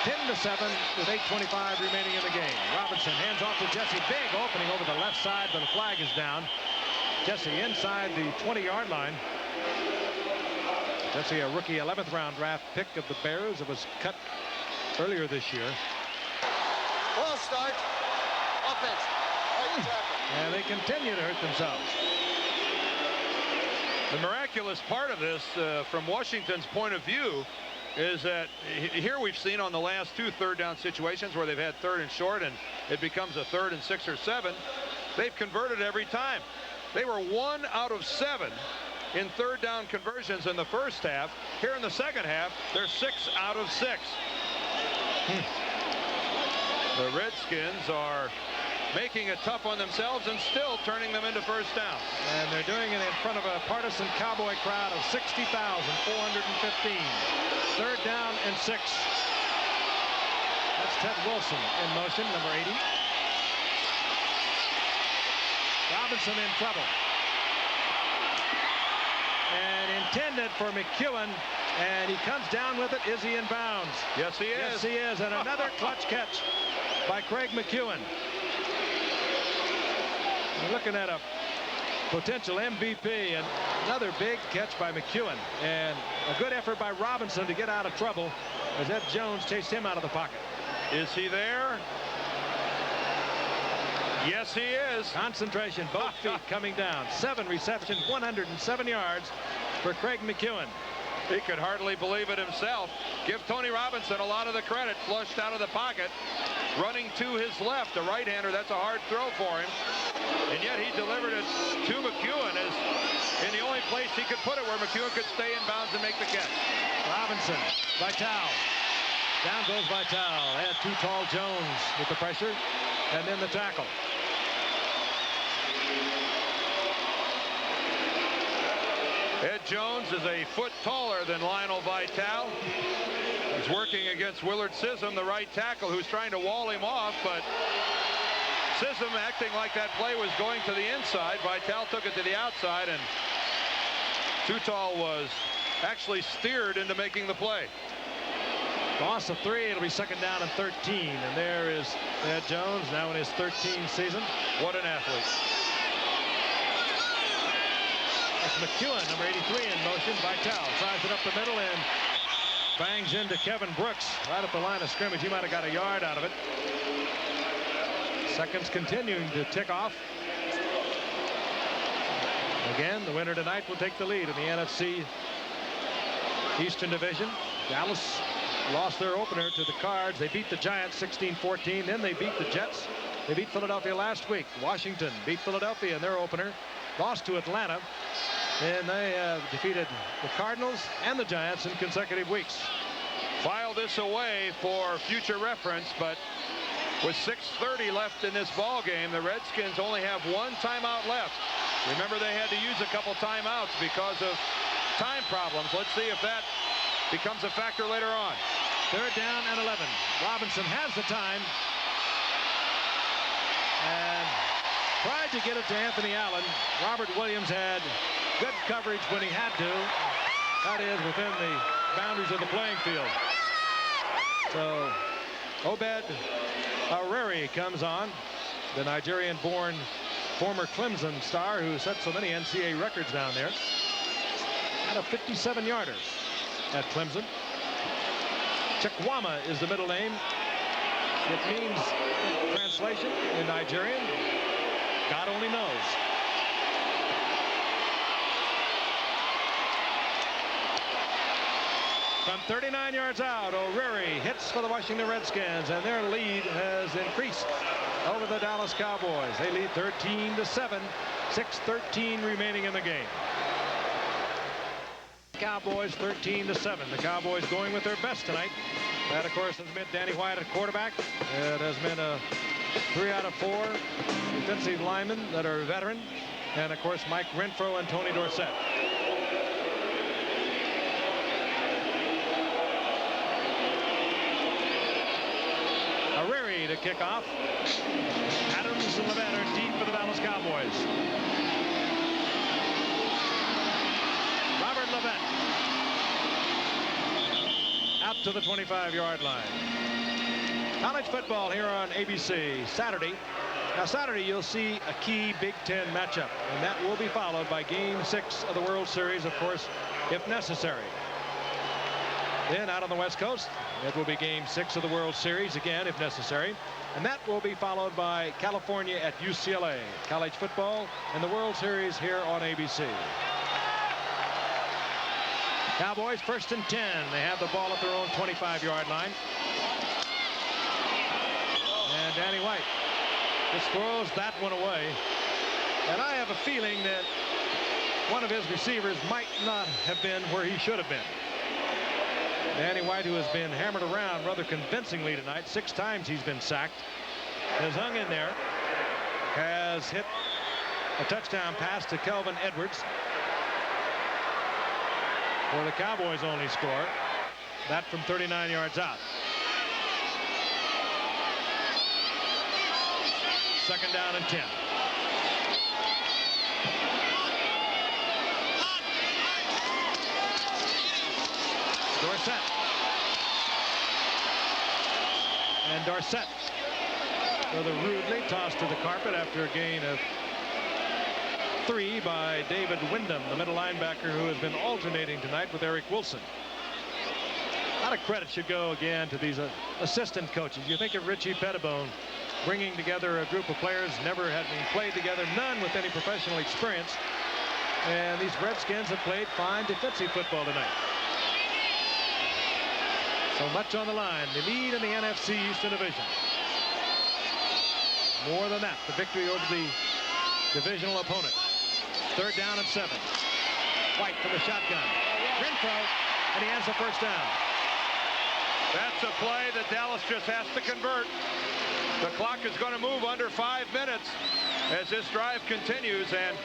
Speaker 1: 10-7 with 8:25 remaining in the game. Robinson hands off to Jesse. Big opening over the left side, but the flag is down. Jesse inside the 20-yard line. That's a rookie 11th round draft pick of the Bears. It was cut earlier this year.
Speaker 2: Ball start. Offense. Right tackle.
Speaker 1: And they continue to hurt themselves.
Speaker 3: The miraculous part of this, from Washington's point of view, is that here we've seen on the last 2 third-down situations where they've had 3rd and short and it becomes a 3rd and 6 or 7, they've converted every time. They were 1 out of 7 in 3rd-down conversions in the first half. Here in the second half, they're 6 out of 6. The Redskins are making it tough on themselves and still turning them into first down.
Speaker 1: And they're doing it in front of a partisan Cowboy crowd of 60,415. 3rd down and 6. That's Ted Wilson in motion, number 80. Robinson in trouble. And intended for McEwen, and he comes down with it. Is he in bounds?
Speaker 3: Yes, he is.
Speaker 1: Yes, he is. And another clutch catch by Craig McEwen. We're looking at a potential MVP, and another big catch by McEwen, and a good effort by Robinson to get out of trouble as Ed Jones chased him out of the pocket.
Speaker 3: Is he there? Yes, he is.
Speaker 1: Concentration, both feet coming down. 7 receptions, 107 yards for Craig McEwen.
Speaker 3: He could hardly believe it himself. Give Tony Robinson a lot of the credit. Flushed out of the pocket, running to his left. A right-hander, that's a hard throw for him. And yet he delivered it to McEwen as in the only place he could put it where McEwen could stay in bounds and make the catch.
Speaker 1: Robinson, Vitale. Down goes Vitale. They had too tall Jones with the pressure, and then the tackle.
Speaker 3: Ed Jones is a foot taller than Lionel Vitale. He's working against Willard Sissom, the right tackle, who's trying to wall him off, but Sissom acting like that play was going to the inside. Vitale took it to the outside, and Tutal was actually steered into making the play.
Speaker 1: Loss of 3. It'll be 2nd down and 13. And there is Ed Jones, now in his 13th season.
Speaker 3: What an athlete.
Speaker 1: That's McEwen, number 83, in motion. Vitale tries it up the middle and bangs into Kevin Brooks right at the line of scrimmage. He might have got a yard out of it. Seconds continuing to tick off. Again, the winner tonight will take the lead in the NFC Eastern Division. Dallas lost their opener to the Cards. They beat the Giants 16-14. Then they beat the Jets. They beat Philadelphia last week. Washington beat Philadelphia in their opener. Lost to Atlanta. And they have defeated the Cardinals and the Giants in consecutive weeks.
Speaker 3: File this away for future reference, but with 6:30 left in this ball game, the Redskins only have 1 timeout left. Remember, they had to use a couple timeouts because of time problems. Let's see if that becomes a factor later on.
Speaker 1: 3rd down and 11. Robinson has the time and tried to get it to Anthony Allen. Robert Williams had good coverage when he had to. That is within the boundaries of the playing field. So Obed Ariri comes on, the Nigerian-born former Clemson star who set so many NCAA records down there. Had a 57-yarder at Clemson. Chikwama is the middle name. It means, in translation, in Nigerian, God only knows. From 39 yards out, O'Reilly hits for the Washington Redskins, and their lead has increased over the Dallas Cowboys. They lead 13-7, 6:13 remaining in the game. Cowboys 13-7. The Cowboys going with their best tonight. That, of course, has meant Danny White at quarterback. It has meant a 3 out of 4 defensive linemen that are veteran, and of course Mike Renfro and Tony Dorsett. Ariri to kick off. Adams and Levet are deep for the Dallas Cowboys. Robert Levet out to the 25-yard line. College football here on ABC Saturday. Now Saturday you'll see a key Big Ten matchup, and that will be followed by Game 6 of the World Series. Of course, if necessary. Then out on the West Coast, it will be Game 6 of the World Series again, if necessary. And that will be followed by California at UCLA. College football and the World Series here on ABC. Cowboys 1st and 10. They have the ball at their own 25-yard line. And Danny White just throws that one away. And I have a feeling that one of his receivers might not have been where he should have been. Danny White, who has been hammered around rather convincingly tonight, 6 times he's been sacked, has hung in there, has hit a touchdown pass to Kelvin Edwards for the Cowboys' only score. That from 39 yards out. 2nd down and 10. Dorsett. And Dorsett rather rudely tossed to the carpet after a gain of 3 by David Wyndham, the middle linebacker who has been alternating tonight with Eric Wilson. A lot of credit should go again to these assistant coaches. You think of Richie Pettibone bringing together a group of players never having played together, none with any professional experience. And these Redskins have played fine defensive football tonight. So much on the line. The lead in the NFC Eastern Division. More than that, the victory over the divisional opponent. 3rd down and 7. White from the shotgun. Renfro, and he ends the 1st down.
Speaker 3: That's a play that Dallas just has to convert. The clock is going to move under 5 minutes as this drive continues, and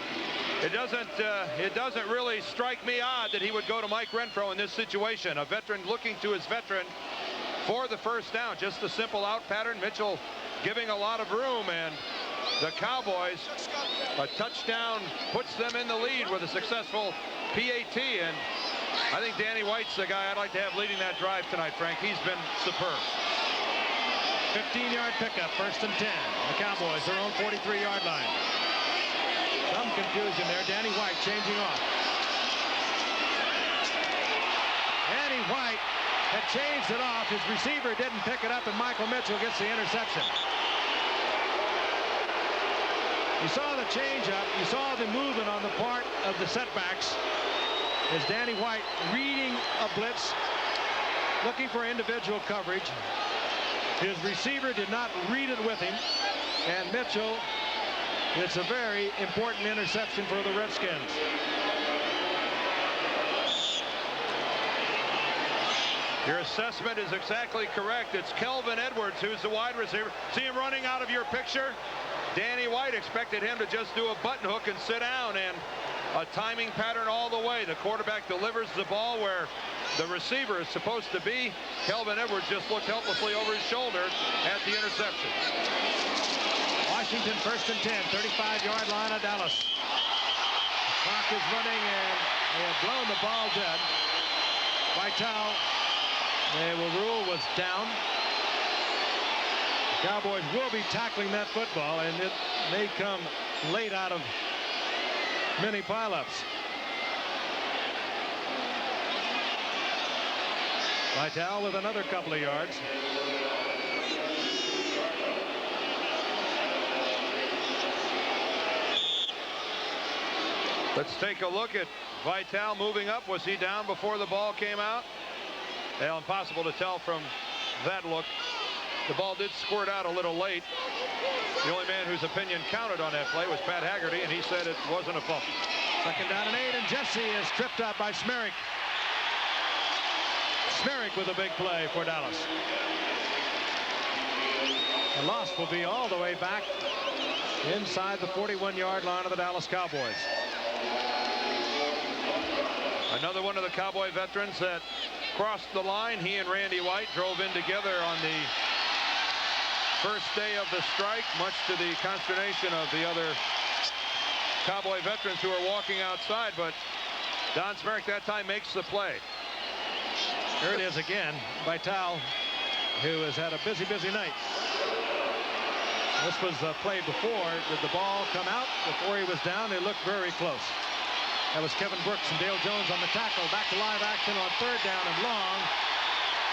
Speaker 3: it doesn't really strike me odd that he would go to Mike Renfro in this situation. A veteran looking to his veteran for the 1st down. Just the simple out pattern. Mitchell giving a lot of room, and the Cowboys, a touchdown puts them in the lead with a successful PAT. And I think Danny White's the guy I'd like to have leading that drive tonight, Frank. He's been superb.
Speaker 1: 15-yard pickup, 1st and 10. The Cowboys, their own 43-yard line. Some confusion there. Danny White changing off. Danny White had changed it off. His receiver didn't pick it up, and Michael Mitchell gets the interception. You saw the change-up. You saw the movement on the part of the setbacks as Danny White reading a blitz, looking for individual coverage. His receiver did not read it with him, and Mitchell, it's a very important interception for the Redskins.
Speaker 3: Your assessment is exactly correct. It's Kelvin Edwards who's the wide receiver. See him running out of your picture? Danny White expected him to just do a button hook and sit down, and a timing pattern all the way. The quarterback delivers the ball where the receiver is supposed to be. Kelvin Edwards just looked helplessly over his shoulder at the interception.
Speaker 1: Washington 1st and 10, 35-yard line of Dallas. The clock is running, and they have blown the ball dead. Vitale, they will rule, was down. The Cowboys will be tackling that football, and it may come late out of many pileups. Vitale with another couple of yards.
Speaker 3: Let's take a look at Vitale moving up. Was he down before the ball came out? Well, impossible to tell from that look. The ball did squirt out a little late. The only man whose opinion counted on that play was Pat Haggerty, and he said it wasn't a fumble.
Speaker 1: 2nd down and 8, and Jesse is tripped up by Smerrick. Smerrick with a big play for Dallas. The loss will be all the way back inside the 41-yard line of the Dallas Cowboys.
Speaker 3: Another one of the Cowboy veterans that crossed the line. He and Randy White drove in together on the first day of the strike, much to the consternation of the other Cowboy veterans who are walking outside. But Don Smerrick that time makes the play.
Speaker 1: Here it is again. Vitale, who has had a busy night. This was the play before. Did the ball come out before he was down? They looked very close. That was Kevin Brooks and Dale Jones on the tackle. Back to live action on 3rd down and long.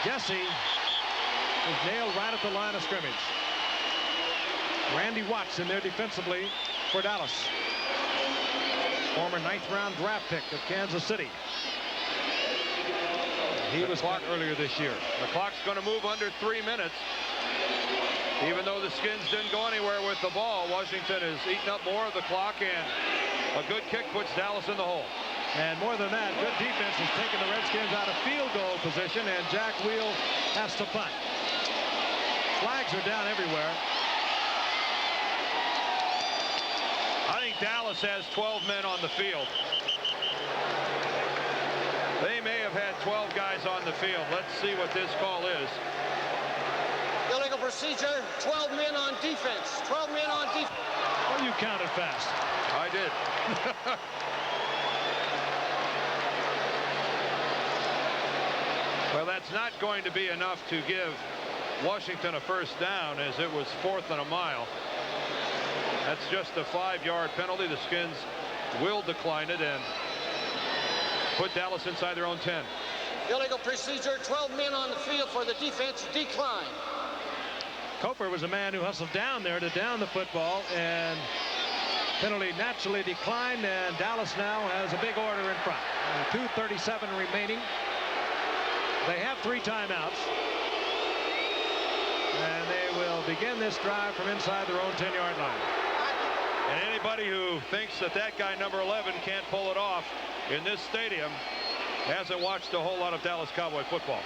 Speaker 1: Jesse is nailed right at the line of scrimmage. Randy Watts in there defensively for Dallas. Former 9th-round draft pick of Kansas City. He was caught earlier this year.
Speaker 3: The clock's going to move under 3 minutes. Even though the Skins didn't go anywhere with the ball, Washington has eaten up more of the clock, and a good kick puts Dallas in the hole.
Speaker 1: And more than that, good defense has taken the Redskins out of field goal position, and Jack Wheel has to punt. Flags are down everywhere.
Speaker 3: I think Dallas has 12 men on the field. They may have had 12 guys on the field. Let's see what this call is.
Speaker 2: Illegal procedure, 12 men on defense. 12 men on defense.
Speaker 1: Well, you counted fast.
Speaker 3: I did. Well, that's not going to be enough to give Washington a first down, as it was 4th and a mile. That's just a 5-yard penalty. The Skins will decline it and put Dallas inside their own 10.
Speaker 2: Illegal procedure, 12 men on the field for the defense, decline.
Speaker 1: Cofer was a man who hustled down there to down the football, and penalty naturally declined, and Dallas now has a big order in front. 2:37 remaining. They have 3 timeouts, and they will begin this drive from inside their own 10-yard line.
Speaker 3: And anybody who thinks that that guy, number 11, can't pull it off in this stadium hasn't watched a whole lot of Dallas Cowboy football.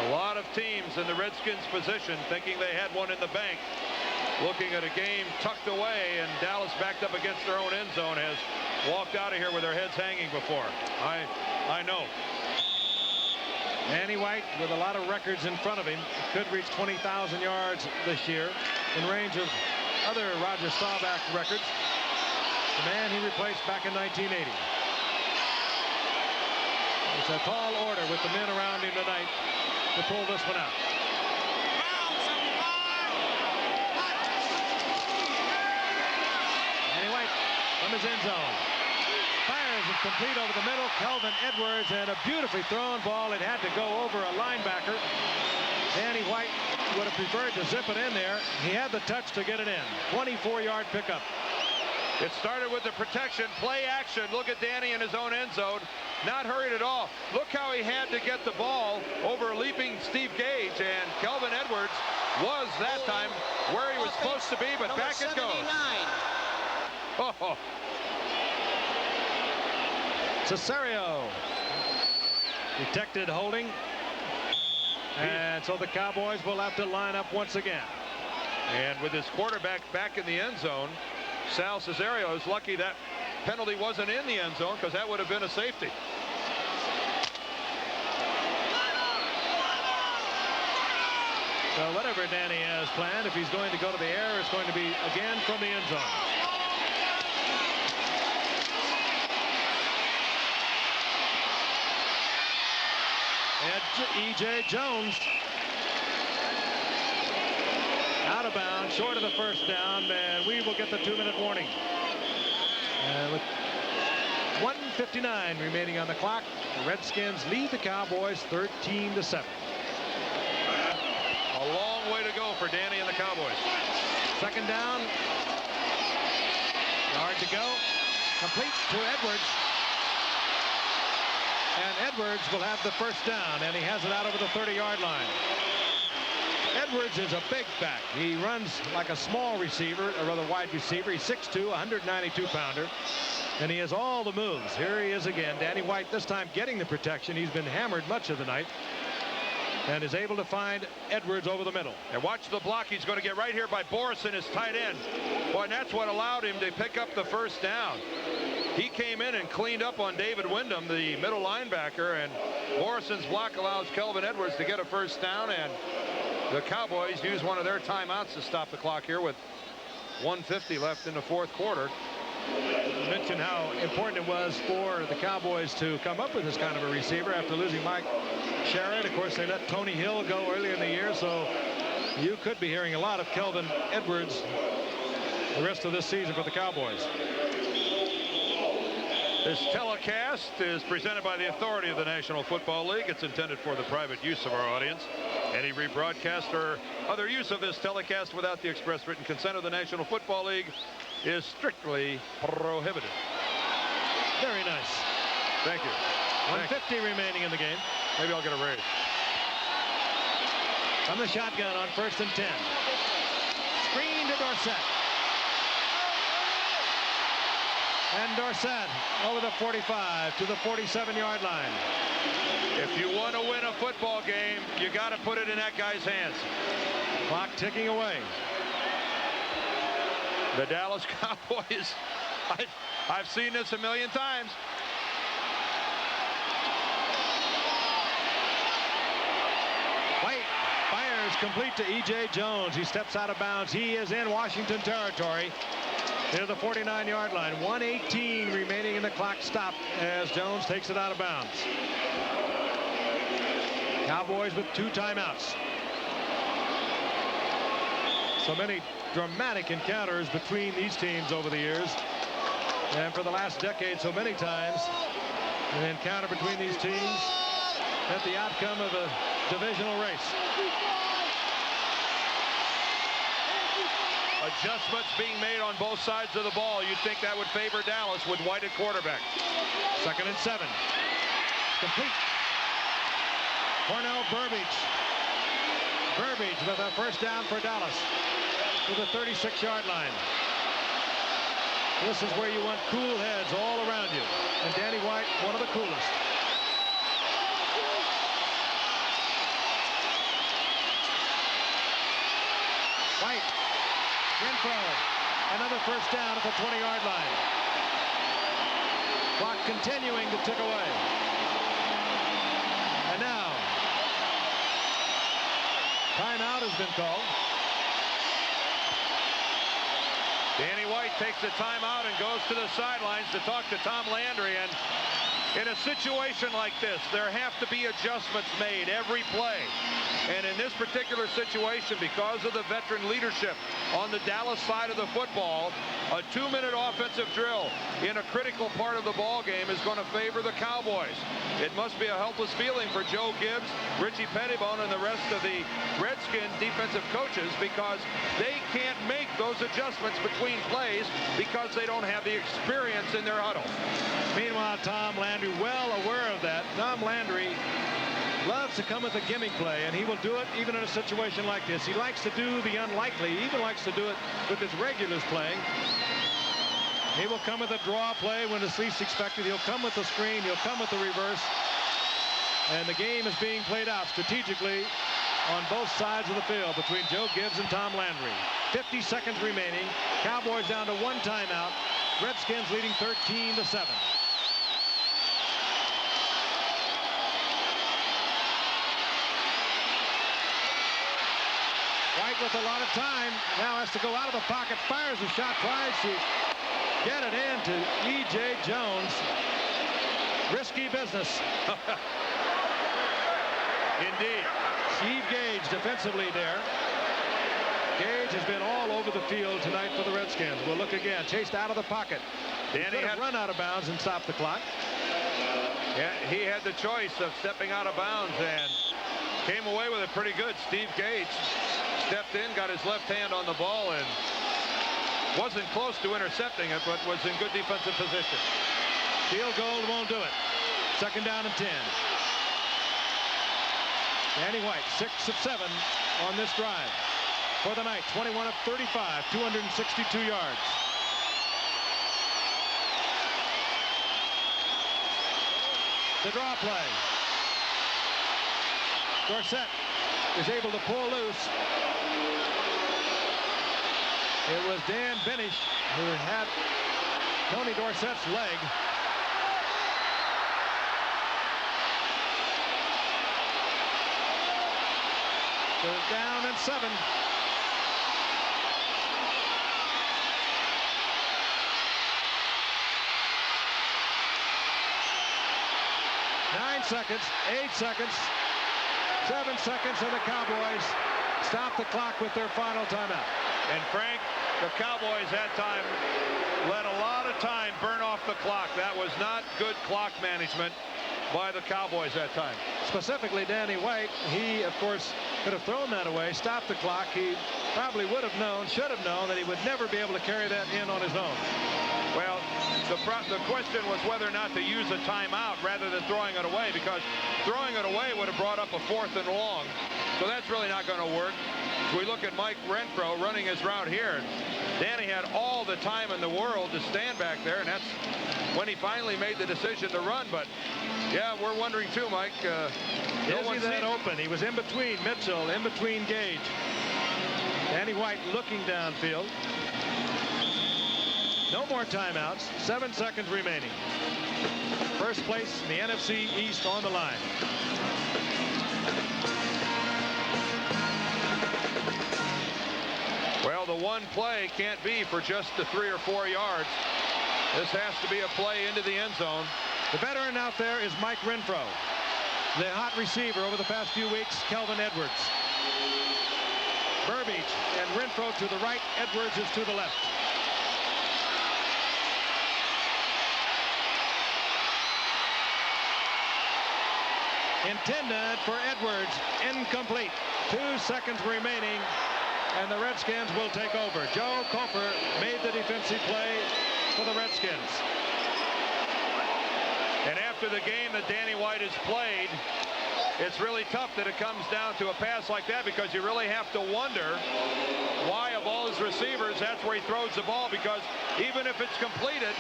Speaker 3: A lot of teams in the Redskins position thinking they had one in the bank, looking at a game tucked away, and Dallas backed up against their own end zone has walked out of here with their heads hanging before. I know.
Speaker 1: Danny White, with a lot of records in front of him, could reach 20,000 yards this year, in range of other Roger Staubach records. The man he replaced back in 1980. It's a tall order with the men around him tonight to pull this one out. Danny White from his end zone. Fires it complete over the middle. Kelvin Edwards, and a beautifully thrown ball. It had to go over a linebacker. Danny White would have preferred to zip it in there. He had the touch to get it in. 24-yard pickup.
Speaker 3: It started with the protection, play action. Look at Danny in his own end zone. Not hurried at all. Look how he had to get the ball over leaping Steve Gage, and Kelvin Edwards was that time where he was supposed to be, but
Speaker 2: Number
Speaker 3: back
Speaker 2: 79.
Speaker 3: it goes. Oh.
Speaker 1: Cesario detected holding, and so the Cowboys will have to line up once again.
Speaker 3: And with his quarterback back in the end zone, Sal Cesario is lucky that penalty wasn't in the end zone, because that would have been a safety.
Speaker 1: So whatever Danny has planned, if he's going to go to the air, it's going to be again from the end zone. E.J. Jones out of bounds, short of the first down, and we will get the 2-minute warning. With 1:59 remaining on the clock, the Redskins lead the Cowboys 13-7.
Speaker 3: A long way to go for Danny and the Cowboys.
Speaker 1: 2nd down. Yard to go. Complete to Edwards. And Edwards will have the first down, and he has it out over the 30-yard line. Edwards is a big back. He runs like a small receiver, or rather wide receiver. He's 6'2", 192-pounder, and he has all the moves. Here he is again. Danny White this time getting the protection. He's been hammered much of the night, and is able to find Edwards over the middle.
Speaker 3: And watch the block. He's going to get right here by Borison, his tight end. Boy, and that's what allowed him to pick up the first down. He came in and cleaned up on David Wyndham, the middle linebacker, and Borison's block allows Kelvin Edwards to get a first down, and the Cowboys use one of their timeouts to stop the clock here with 1:50 left in the 4th quarter.
Speaker 1: Mention how important it was for the Cowboys to come up with this kind of a receiver after losing Mike Sherrod. Of course, they let Tony Hill go earlier in the year, so you could be hearing a lot of Kelvin Edwards the rest of this season for the Cowboys.
Speaker 3: This telecast is presented by the authority of the National Football League. It's intended for the private use of our audience. Any rebroadcast or other use of this telecast without the express written consent of the National Football League is strictly prohibited.
Speaker 1: Very nice.
Speaker 3: Thank you.
Speaker 1: 150 remaining in the game.
Speaker 3: Maybe I'll get a raise.
Speaker 1: From the shotgun on 1st and 10. Screen to Dorsett. And Dorsett over the 45 to the 47-yard line.
Speaker 3: If you want to win a football game, you got to put it in that guy's hands.
Speaker 1: Clock ticking away.
Speaker 3: The Dallas Cowboys, I've seen this a million times.
Speaker 1: White fires complete to E.J. Jones. He steps out of bounds. He is in Washington territory. Near the 49-yard line. 1:18 remaining in the clock stop as Jones takes it out of bounds. Cowboys with 2 timeouts. So many dramatic encounters between these teams over the years. And for the last decade, so many times, an encounter between these teams at the outcome of a divisional race.
Speaker 3: Adjustments being made on both sides of the ball. You'd think that would favor Dallas with White at quarterback.
Speaker 1: 2nd and 7. Complete. Cornell Burbage. Burbage with a first down for Dallas to the 36-yard line. This is where you want cool heads all around you. And Danny White, one of the coolest. White. Renfro, another first down at the 20-yard line. Clock continuing to tick away. And now, timeout has been called.
Speaker 3: Danny White takes a timeout and goes to the sidelines to talk to Tom Landry. And in a situation like this, there have to be adjustments made every play. And in this particular situation, because of the veteran leadership on the Dallas side of the football, a 2-minute offensive drill in a critical part of the ball game is going to favor the Cowboys. It must be a helpless feeling for Joe Gibbs, Richie Pettibone, and the rest of the Redskins defensive coaches, because they can't make those adjustments between plays because they don't have the experience in their huddle.
Speaker 1: Meanwhile, Tom Landry, well aware of that. Tom Landry loves to come with a gimmick play, and he will do it even in a situation like this. He likes to do the unlikely. He even likes to do it with his regulars playing. He will come with a draw play when it's least expected. He'll come with the screen. He'll come with the reverse. And the game is being played out strategically on both sides of the field between Joe Gibbs and Tom Landry. 50 seconds remaining. Cowboys down to 1 timeout. Redskins leading 13-7. White with a lot of time. Now has to go out of the pocket. Fires a shot. Tries to get it in to E.J. Jones. Risky business.
Speaker 3: Indeed.
Speaker 1: Steve Gage defensively there. Gage has been all over the field tonight for the Redskins. We'll look again. Chased out of the pocket. Danny had run out of bounds and stopped the clock.
Speaker 3: Yeah, he had the choice of stepping out of bounds and came away with it pretty good. Steve Gage stepped in, got his left hand on the ball, and wasn't close to intercepting it, but was in good defensive position.
Speaker 1: Field goal won't do it. 2nd down and 10. Danny White, 6 of 7 on this drive. For the night, 21 of 35, 262 yards. The draw play. Dorsett is able to pull loose. It was Dan Benish who had Tony Dorsett's leg. They're down and 7. Nine seconds, 8 seconds, 7 seconds, and the Cowboys stop the clock with their final timeout.
Speaker 3: And Frank, the Cowboys that time let a lot of time burn off the clock. That was not good clock management by the Cowboys that time.
Speaker 1: Specifically, Danny White, he, of course, could have thrown that away, stopped the clock. He probably would have known, should have known, that he would never be able to carry that in on his own.
Speaker 3: Well, the question was whether or not to use a timeout rather than throwing it away, because throwing it away would have brought up a 4th and long. So that's really not going to work. We look at Mike Renfro running his route here. Danny had all the time in the world to stand back there, and that's when he finally made the decision to run. But yeah, we're wondering too, Mike.
Speaker 1: Is he that open? He was in between Mitchell, in between Gage. Danny White looking downfield. No more timeouts. 7 seconds remaining. First place in the NFC East on the line.
Speaker 3: Well, the one play can't be for just the 3 or 4 yards. This has to be a play into the end zone.
Speaker 1: The veteran out there is Mike Renfro. The hot receiver over the past few weeks, Kelvin Edwards. Burbage and Renfro to the right. Edwards is to the left. Intended for Edwards. Incomplete. 2 seconds remaining, and the Redskins will take over. Joe Kofer made the defensive play for the Redskins.
Speaker 3: And after the game that Danny White has played, it's really tough that it comes down to a pass like that, because you really have to wonder why, of all his receivers, that's where he throws the ball, because even if it's completed,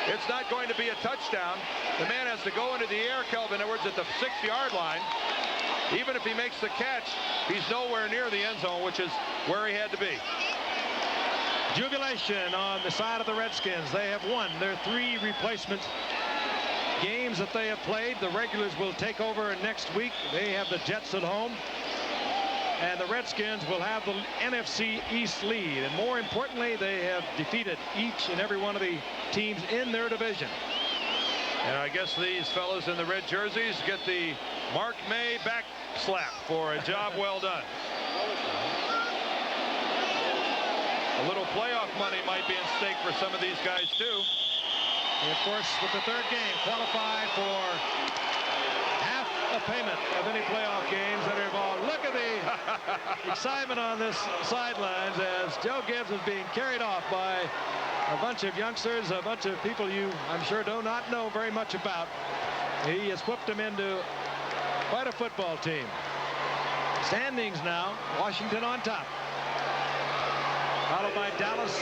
Speaker 3: it's not going to be a touchdown. The man has to go into the air, Kelvin Edwards, at the 6-yard line. Even if he makes the catch, he's nowhere near the end zone, which is where he had to be.
Speaker 1: Jubilation on the side of the Redskins. They have won their 3 replacement games that they have played. The regulars will take over next week. They have the Jets at home, and the Redskins will have the NFC East lead. And more importantly, they have defeated each and every one of the teams in their division.
Speaker 3: And I guess these fellows in the red jerseys get the Mark May back slap for a job well done. A little playoff money might be at stake for some of these guys too.
Speaker 1: And of course, with the 3rd game, qualify for half a payment of any playoff games that are involved. Look at the excitement on this sidelines as Joe Gibbs is being carried off by a bunch of youngsters, a bunch of people you, I'm sure, do not know very much about. He has whipped them into quite a football team. Standings now, Washington on top, followed by Dallas,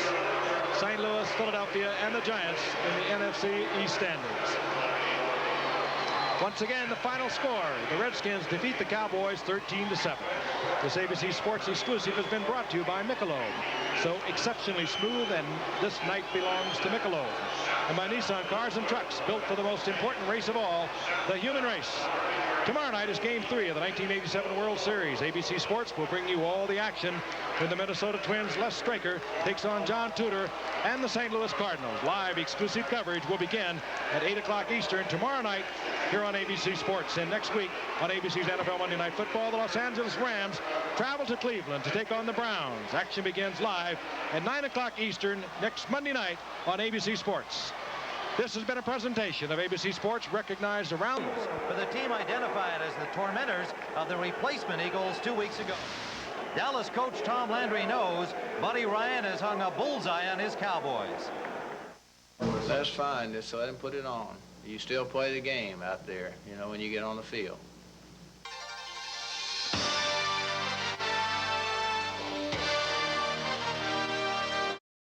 Speaker 1: St. Louis, Philadelphia, and the Giants in the NFC East standings. Once again, the final score, the Redskins defeat the Cowboys 13-7. This ABC Sports exclusive has been brought to you by Michelob. So exceptionally smooth, and this night belongs to Michelob. And by Nissan Cars and Trucks, built for the most important race of all, the human race. Tomorrow night is Game 3 of the 1987 World Series. ABC Sports will bring you all the action when the Minnesota Twins' Les Straker takes on John Tudor and the St. Louis Cardinals. Live exclusive coverage will begin at 8 o'clock Eastern tomorrow night here on ABC Sports. And next week on ABC's NFL Monday Night Football, the Los Angeles Rams travel to Cleveland to take on the Browns. Action begins live at 9 o'clock Eastern next Monday night on ABC Sports. This has been a presentation of ABC Sports, recognized around
Speaker 5: for the team identified as the tormentors of the replacement Eagles 2 weeks ago. Dallas coach Tom Landry knows Buddy Ryan has hung a bullseye on his Cowboys.
Speaker 6: That's fine. Just let him put it on. You still play the game out there, you know, when you get on the field.